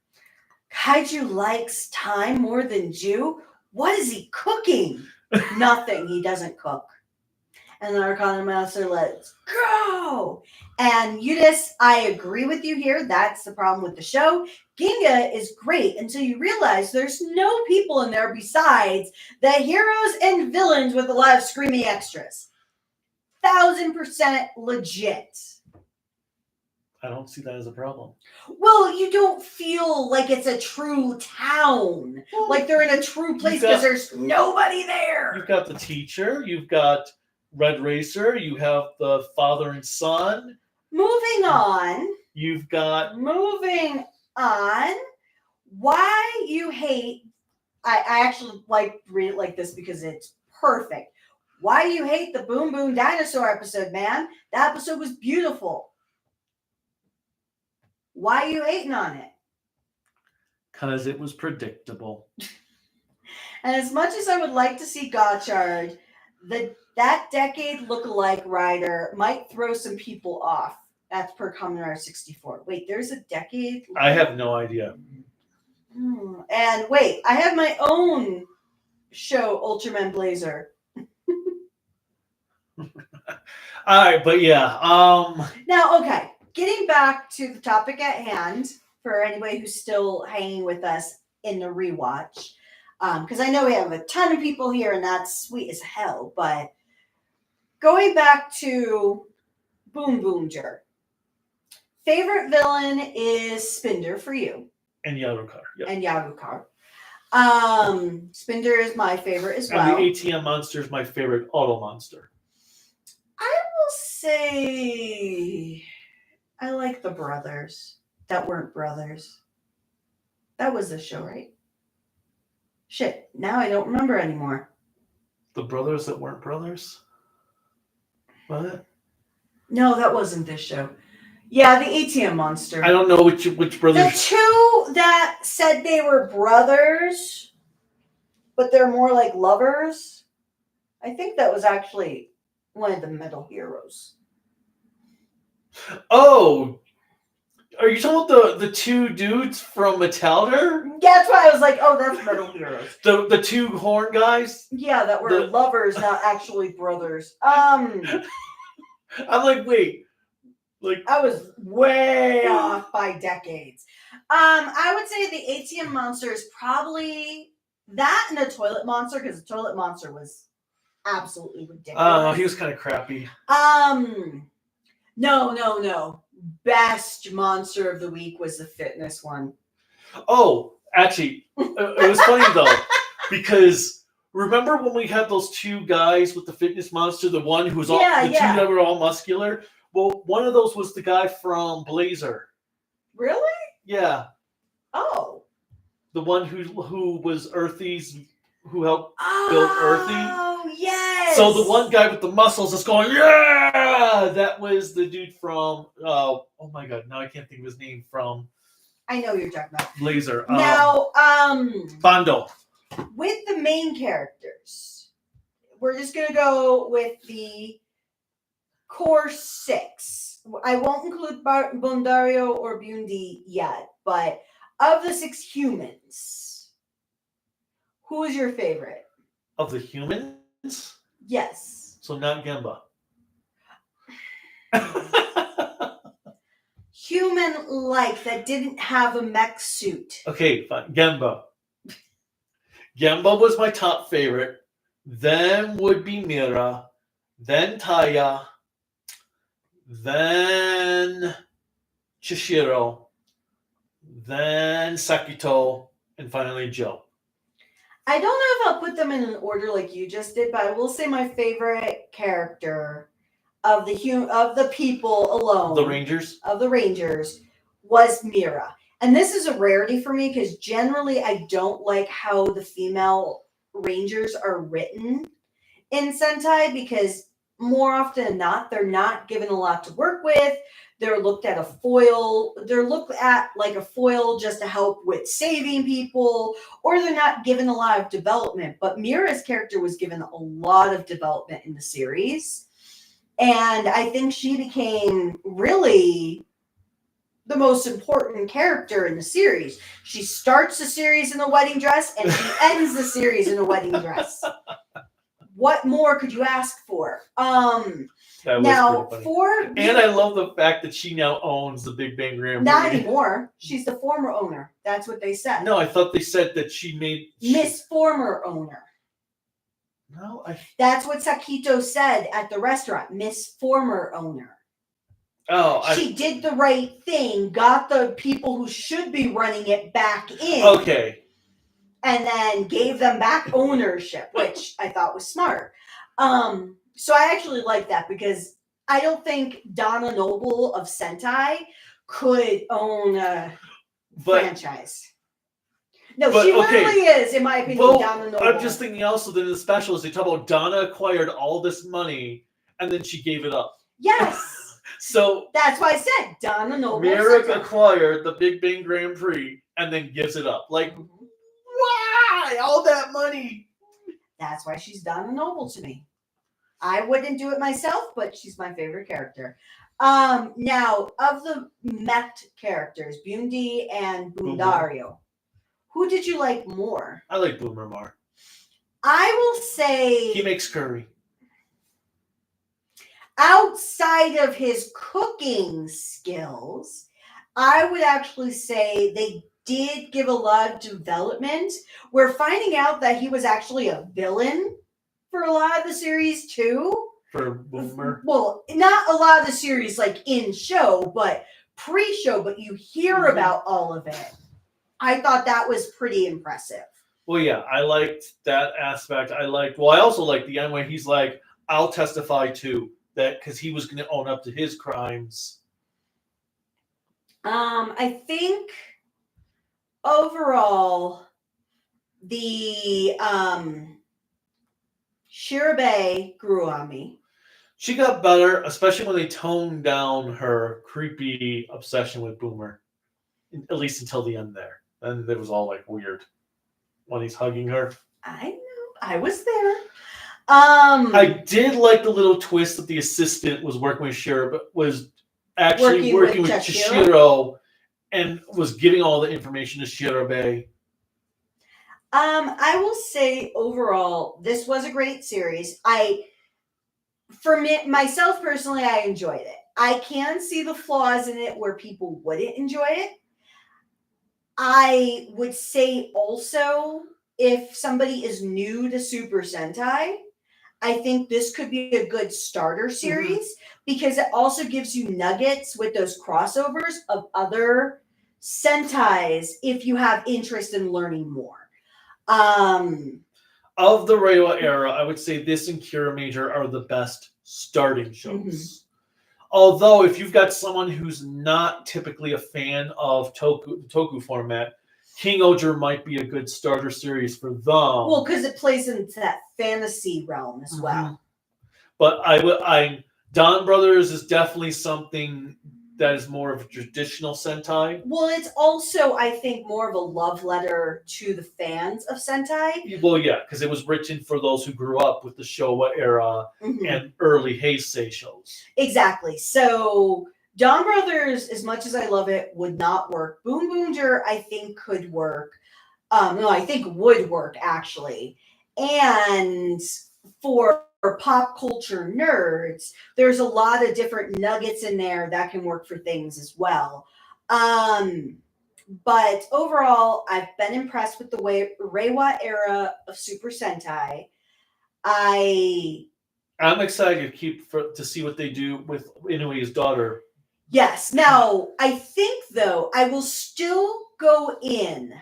Kaiju likes time more than Jew? What is he cooking? Nothing. He doesn't cook. And the Arcana Master, let's go. And Udis, I agree with you here. That's the problem with the show. Ginga is great until you realize there's no people in there besides the heroes and villains with a lot of screaming extras. 1000% legit. I don't see that as a problem. Well, you don't feel like it's a true town. Like they're in a true place because there's nobody there. You've got the teacher. You've got Red Racer. You have the father and son. Moving on. Moving on. Why you hate... I actually read it like this because it's perfect. Why you hate the Boom Boom Dinosaur episode, man? That episode was beautiful. Why are you hating on it? Because it was predictable. And as much as I would like to see Gotchard, that decade look-alike rider might throw some people off. That's per Commodore 64. Wait, there's a decade? I have no idea. And wait, I have my own show, Ultraman Blazer. All right, but yeah. Now, okay. Getting back to the topic at hand, for anybody who's still hanging with us in the rewatch, because I know we have a ton of people here, and that's sweet as hell, but Going back to Boonboomger. Favorite villain is Spinder for you. And Yarukar. Yep. And Yarukar. Spinder is my favorite as well. And the ATM monster is my favorite auto monster. I will say I like the brothers that weren't brothers. That was the show, right? Shit, now I don't remember anymore. The brothers that weren't brothers? What? No, that wasn't this show. Yeah, the ATM monster. I don't know which brothers. The two that said they were brothers, but they're more like lovers. I think that was actually one of the Metal Heroes. Oh, are you talking about the two dudes from Metalder? Yeah, that's why I was like, oh, that's Metal Heroes. The two horn guys? Yeah, that were lovers, not actually brothers. I'm like, wait. Like I was way off by decades. I would say the ATM monster is probably that and the toilet monster, because the toilet monster was absolutely ridiculous. He was kind of crappy. No. Best monster of the week was the fitness one. Oh, actually, it was funny though, because remember when we had those two guys with the fitness monster, the one who was two that were all muscular? Well, one of those was the guy from Blazer. Really? Yeah. Oh. The one who was Earthy's, who helped build Earthy. Oh, yes. So the one guy with the muscles is going, yeah! That was the dude from, oh my God, now I can't think of his name from. I know you're talking about. Blazer. Now, Bondo. With the main characters, we're just going to go with the core 6. I won't include Bondario or Bundi yet, but of the 6 humans, who is your favorite? Of the humans? Yes. So not Gemba. Human-like that didn't have a mech suit. Okay, fine. Gemba. Gemba was my top favorite. Then would be Mira. Then Taya. Then Chishiro, then Sakito, and finally Joe. I don't know if I'll put them in an order like you just did, but I will say my favorite character of the people alone, the Rangers was Mira. And this is a rarity for me because generally I don't like how the female Rangers are written in Sentai, because more often than not, they're not given a lot to work with. They're looked at like a foil just to help with saving people, or they're not given a lot of development. But Mira's character was given a lot of development in the series. And I think she became really the most important character in the series. She starts the series in a wedding dress and she ends the series in a wedding dress. What more could you ask for? And I love the fact that she now owns the Big Bang Grand Prix. Not anymore. She's the former owner. That's what they said. No, I thought they said that she made Miss Former Owner. No, That's what Sakito said at the restaurant. Miss Former Owner. She did the right thing, got the people who should be running it back in. Okay. And then gave them back ownership, which I thought was smart. So I actually like that, because I don't think Donna Noble of Sentai could own a franchise. No, she really is, in my opinion, Donna Noble. I'm just thinking also that in the specials, they talk about Donna acquired all this money and then she gave it up. Yes. So that's why I said Donna Noble. Merrick acquired the Big Bang Grand Prix and then gives it up. Like, why all that money? That's why she's Donna Noble to me. I wouldn't do it myself, but she's my favorite character. Now, of the mech characters, Bundi and Bundario, who did you like more? I like Boomer more. I will say he makes curry. Outside of his cooking skills, I would actually say they did give a lot of development. We're finding out that he was actually a villain for a lot of the series too. for Boomer. Well, not a lot of the series like in show, but pre-show, but you hear about all of it. I thought that was pretty impressive. Well, yeah, I liked that aspect. I also liked the end where he's like, I'll testify too, that because he was going to own up to his crimes. I think overall, the Shirabe grew on me. She got better, especially when they toned down her creepy obsession with Boomer. At least until the end there. Then it was all like weird when he's hugging her. I know. I was there. I did like the little twist that the assistant was working with Shira, but was actually working with Chihiro and was giving all the information to Shirabe. I will say overall, this was a great series. For me, myself personally, I enjoyed it. I can see the flaws in it where people wouldn't enjoy it. I would say also, if somebody is new to Super Sentai, I think this could be a good starter series because it also gives you nuggets with those crossovers of other Sentais if you have interest in learning more. Of the Reiwa era, I would say this and Kira Major are the best starting shows. Although, if you've got someone who's not typically a fan of the Toku format, King Oger might be a good starter series for them. Well, because it plays into that fantasy realm as well. But Don Brothers is definitely something that is more of a traditional Sentai. Well, it's also, I think, more of a love letter to the fans of Sentai. Well, yeah, because it was written for those who grew up with the Showa era and early Heisei shows. Exactly. So, Don Brothers, as much as I love it, would not work. Boonboomger, I think, could work. No, I think would work, actually. And for pop culture nerds, there's a lot of different nuggets in there that can work for things as well. But overall, I've been impressed with the Reiwa era of Super Sentai. I'm excited to see what they do with Inoue's daughter. Yes. Now, I think, though, I will still go in,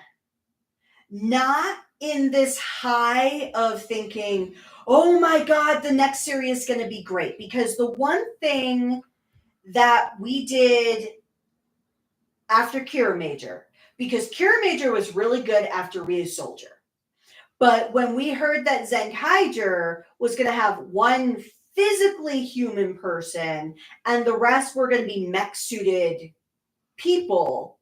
not in this high of thinking, oh my God, the next series is going to be great. Because the one thing that we did after Kira Major, because Kira Major was really good after Ryu Soldier. But when we heard that Zenkaiger was going to have one physically human person and the rest were going to be mech-suited people,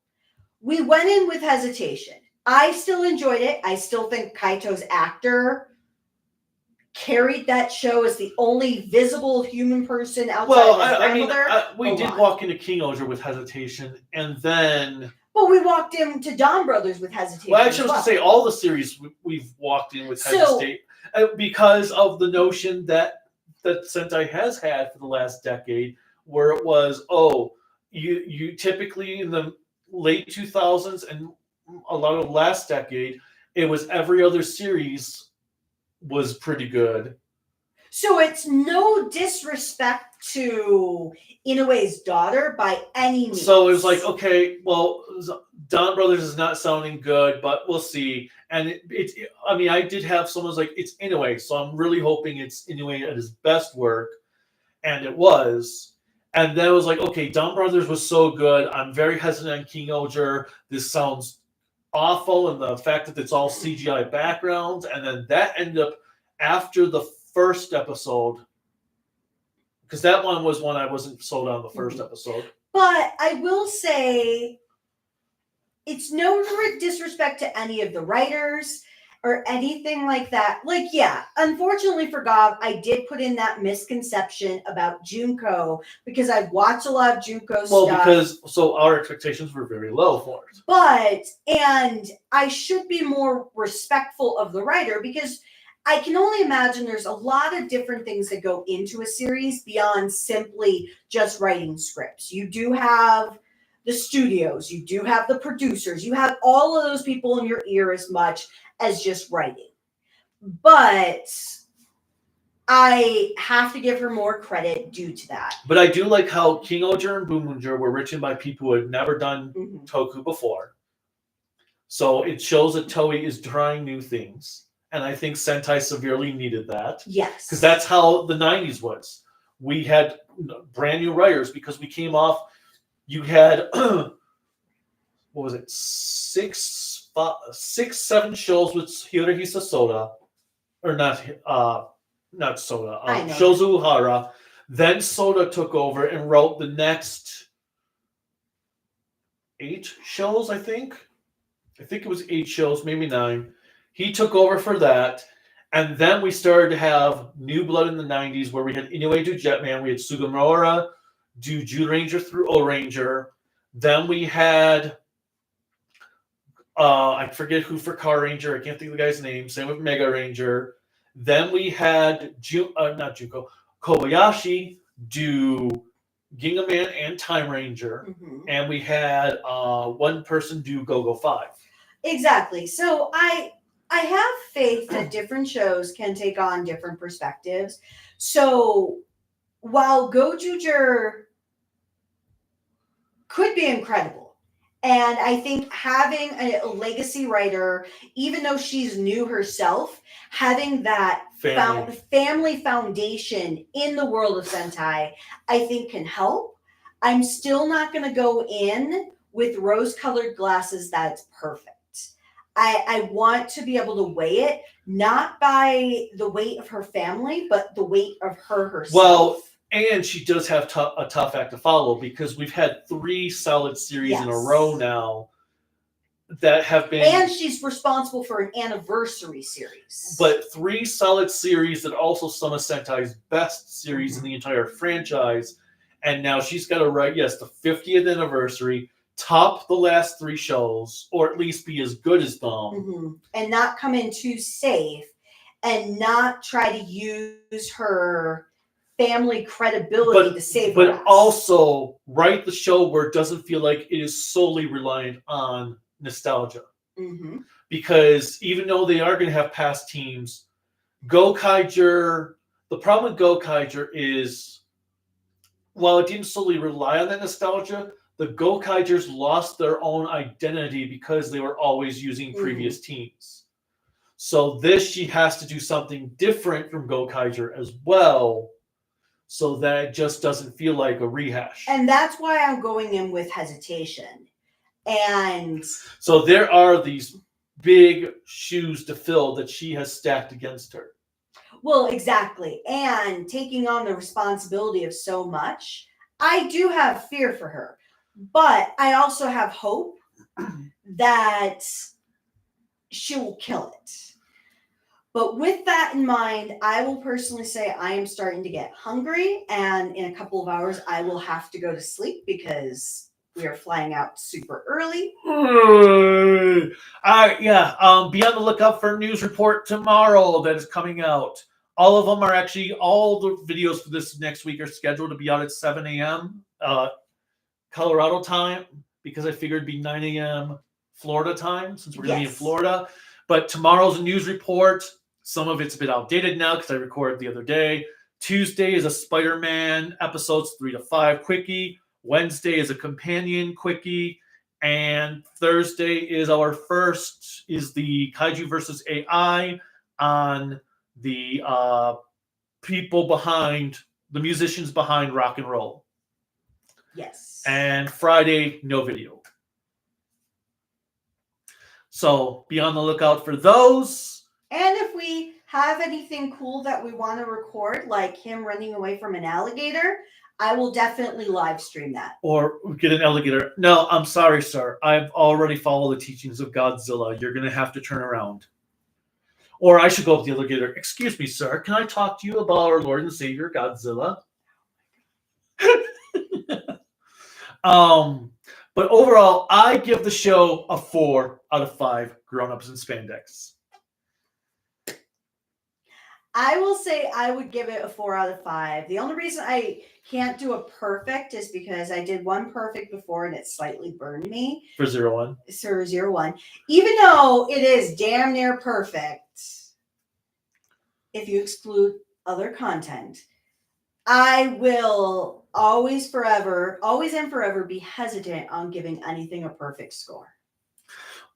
we went in with hesitation. I still enjoyed it. I still think Kaito's actor carried that show as the only visible human person outside of his grandmother. We did walk into King Oger with hesitation, and then... Well, we walked into Don Brothers with hesitation. Well, actually, I was going to say, all the series we've walked in with hesitation because of the notion that Sentai has had for the last decade, where it was, you typically in the late 2000s and a lot of last decade, it was every other series was pretty good. So it's no disrespect to Inoue's daughter by any means. So it was like, okay, well, Don Brothers is not sounding good, but we'll see. And I did have someone like, it's Inoue, so I'm really hoping it's Inoue at his best work. And it was. And then it was like, okay, Don Brothers was so good. I'm very hesitant on King Oger. This sounds awful. And the fact that it's all CGI backgrounds. And then that ended up after the first episode, because that one was one I wasn't sold on the first episode. But I will say, it's no disrespect to any of the writers or anything like that. Like, yeah, unfortunately for Gob, I did put in that misconception about Junko because I've watched a lot of Junko stuff. So our expectations were very low for it. And I should be more respectful of the writer because I can only imagine there's a lot of different things that go into a series beyond simply just writing scripts. You do have the studios, you do have the producers, you have all of those people in your ear as much as just writing. But I have to give her more credit due to that. But I do like how King Oger and Boonboomger were written by people who had never done Toku before. So it shows that Toei is trying new things. And I think Sentai severely needed that. Yes. Because that's how the 90s was. We had brand new writers because we came off, you had, what was it, 7 shows with Hirohisa Soda. Or not Soda. Shozu Uhara. Then Soda took over and wrote the next 8 shows, I think. I think it was 8 shows, maybe 9. He took over for that. And then we started to have new blood in the 90s where we had Inoue do Jetman. We had Sugimura do Zyuranger through O-Ranger. Then we had, I forget who for Car Ranger. I can't think of the guy's name. Same with Mega Ranger. Then we had Kobayashi do Ginga Man and Time Ranger. And we had one person do Go-Go 5. Exactly. So I have faith that different shows can take on different perspectives. So while Gojuger could be incredible, and I think having a legacy writer, even though she's new herself, having that family foundation in the world of Sentai, I think can help. I'm still not going to go in with rose-colored glasses that's perfect. I want to be able to weigh it, not by the weight of her family, but the weight of her herself. Well, and she does have a tough act to follow because we've had 3 solid series in a row now that have been... And she's responsible for an anniversary series. But 3 solid series that also some of Sentai's best series in the entire franchise. And now she's got to write, yes, the 50th anniversary, top the last 3 shows, or at least be as good as them. And not come in too safe, and not try to use her family credibility to save her. But also write the show where it doesn't feel like it is solely reliant on nostalgia. Because even though they are going to have past teams, Gokaiger, the problem with Gokaiger is, while it didn't solely rely on that nostalgia, the Gokaigers lost their own identity because they were always using previous teams. So she has to do something different from Gokaiger as well, so that it just doesn't feel like a rehash. And that's why I'm going in with hesitation. And so there are these big shoes to fill that she has stacked against her. Well, exactly. And taking on the responsibility of so much, I do have fear for her. But I also have hope that she will kill it. But with that in mind, I will personally say I am starting to get hungry. And in a couple of hours, I will have to go to sleep because we are flying out super early. Be on the lookout for a news report tomorrow that is coming out. All of them are actually, all the videos for this next week are scheduled to be out at 7 a.m. Colorado time, because I figured it'd be 9 a.m. Florida time, since we're going to be in Florida. But tomorrow's a news report. Some of it's a bit outdated now because I recorded the other day. Tuesday is a Spider-Man episodes 3 to 5 quickie. Wednesday is a companion quickie. And Thursday is the Kaiju versus AI on the people behind, the musicians behind rock and roll. Yes. And Friday, no video. So be on the lookout for those. And if we have anything cool that we want to record, like him running away from an alligator, I will definitely live stream that. Or get an alligator. No, I'm sorry, sir. I've already followed the teachings of Godzilla. You're going to have to turn around. Or I should go up the alligator. Excuse me, sir. Can I talk to you about our Lord and Savior, Godzilla? But overall, I give the show a 4 out of 5 grown-ups in spandex. I will say I would give it a 4 out of 5. The only reason I can't do a perfect is because I did one perfect before and it slightly burned me. For 0-1? For 0-1. Even though it is damn near perfect, if you exclude other content, I will always and forever be hesitant on giving anything a perfect score.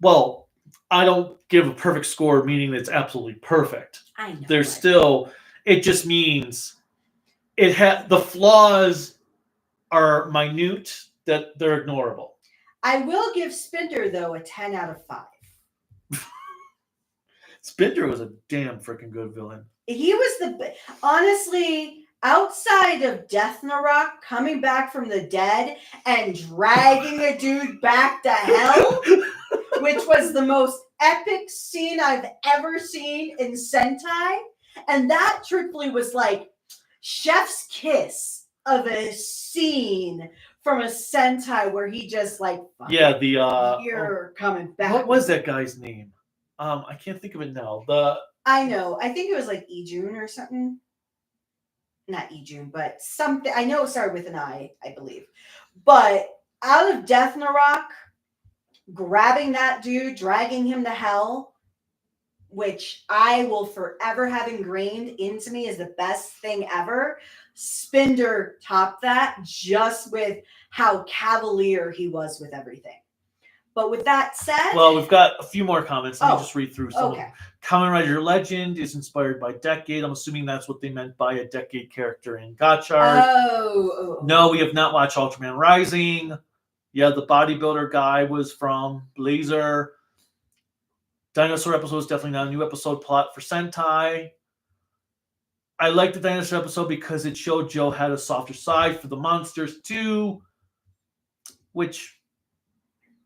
Well, I don't give a perfect score, meaning it's absolutely perfect. I know. There's still, it just means the flaws are minute, that they're ignorable. I will give Spinder, though, a 10 out of 5. Spinder was a damn freaking good villain. He was honestly, outside of Death Narok coming back from the dead and dragging a dude back to hell, which was the most epic scene I've ever seen in Sentai. And that truthfully was like chef's kiss of a scene from a Sentai where he just like, yeah, you're coming back. What was that guy's name? I can't think of it now. I know. I think it was like Ijun or something. Not Ijun, but something. I know it started with an I believe. But out of Death Narok, grabbing that dude, dragging him to hell, which I will forever have ingrained into me as the best thing ever. Spinder topped that just with how cavalier he was with everything. But with that said... Well, we've got a few more comments. Let me just read through some. Okay. Kamen Rider Legend is inspired by Decade. I'm assuming that's what they meant by a Decade character in Gotchard. Oh. No, we have not watched Ultraman Rising. Yeah, the bodybuilder guy was from Blazer. Dinosaur episode is definitely not a new episode plot for Sentai. I liked the dinosaur episode because it showed Joe had a softer side for the monsters too, which...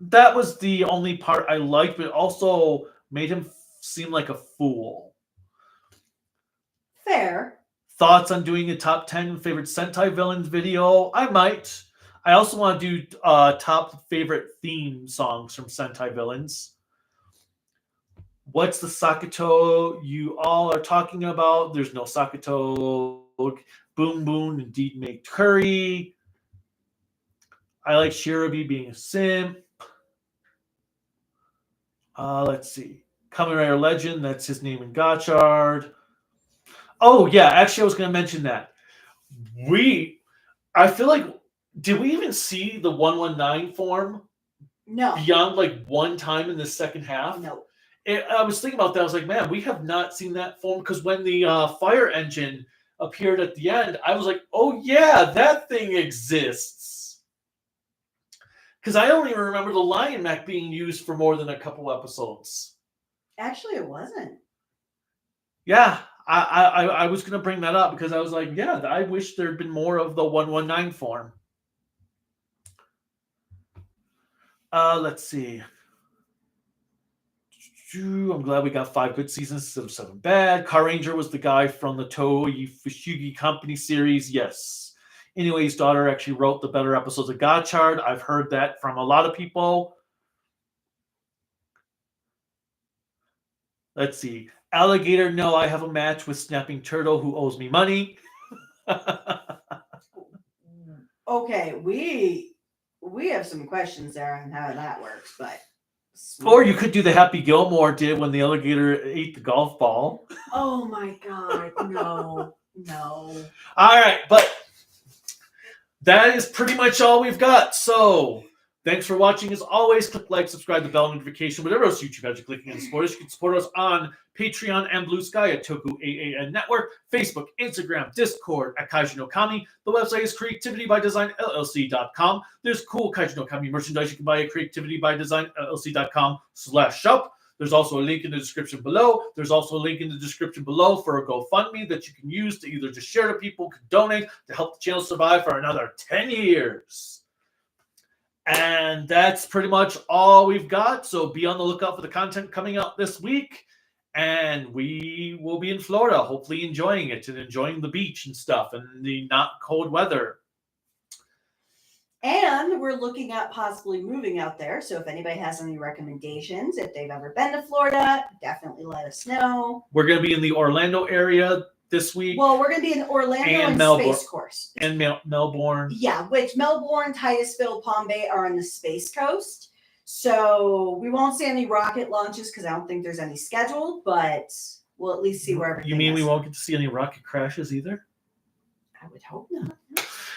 that was the only part I liked, but it also made him seem like a fool. Fair. Thoughts on doing a top 10 favorite Sentai villains video? I might. I also want to do top favorite theme songs from Sentai villains. What's the Sakuto you all are talking about? There's no Sakuto. Boom Boom indeed make curry. I like Shirabi being a simp. Let's see. Kamen Rider Legend, that's his name in Gotchard. Oh, yeah, actually, I was going to mention that. I feel like, did we even see the 119 form? No. Beyond, like, one time in the second half? No. I was thinking about that. I was like, man, we have not seen that form, because when the fire engine appeared at the end, I was like, oh, yeah, that thing exists. Because I don't even remember the Lion Mech being used for more than a couple episodes. Actually, it wasn't. Yeah, I was going to bring that up because I was like, yeah, I wish there had been more of the 119 form. Let's see. I'm glad we got 5 good seasons instead of 7 bad. Car Ranger was the guy from the Toei Fushigi Company series. Yes. Anyway, his daughter actually wrote the better episodes of Gotchard. I've heard that from a lot of people. Let's see. Alligator, no, I have a match with Snapping Turtle who owes me money. Okay, we have some questions there on how that works, but... Or you could do the Happy Gilmore did when the alligator ate the golf ball. Oh my God, no. All right, but that is pretty much all we've got. So thanks for watching. As always, click like, subscribe, the bell notification, whatever else YouTube has you clicking and support us. You can support us on Patreon and Bluesky at Toku AAN Network, Facebook, Instagram, Discord at Kaiju no Kami. The website is creativitybydesignllc.com. There's cool Kaiju no Kami merchandise you can buy at creativitybydesignllc.com/shop. There's also a link in the description below. There's also a link in the description below for a GoFundMe that you can use to either just share to people, can donate to help the channel survive for another 10 years. And that's pretty much all we've got. So be on the lookout for the content coming out this week. And we will be in Florida, hopefully enjoying it and enjoying the beach and stuff and the not cold weather. And we're looking at possibly moving out there. So if anybody has any recommendations, if they've ever been to Florida, definitely let us know. We're going to be in the Orlando area this week. Well, we're going to be in Orlando and Melbourne. Space Coast. And Melbourne. Yeah, which Melbourne, Titusville, Palm Bay are on the Space Coast. So we won't see any rocket launches because I don't think there's any scheduled, but we'll at least see where everything You mean we is. won't get to see any rocket crashes either? I would hope not.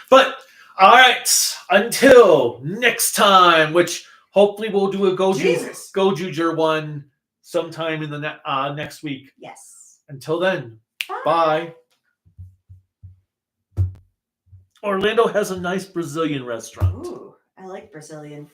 But all right, until next time, which hopefully we'll do a Gojuger one sometime in the next week. Yes. Until then, bye. Orlando has a nice Brazilian restaurant. Ooh, I like Brazilian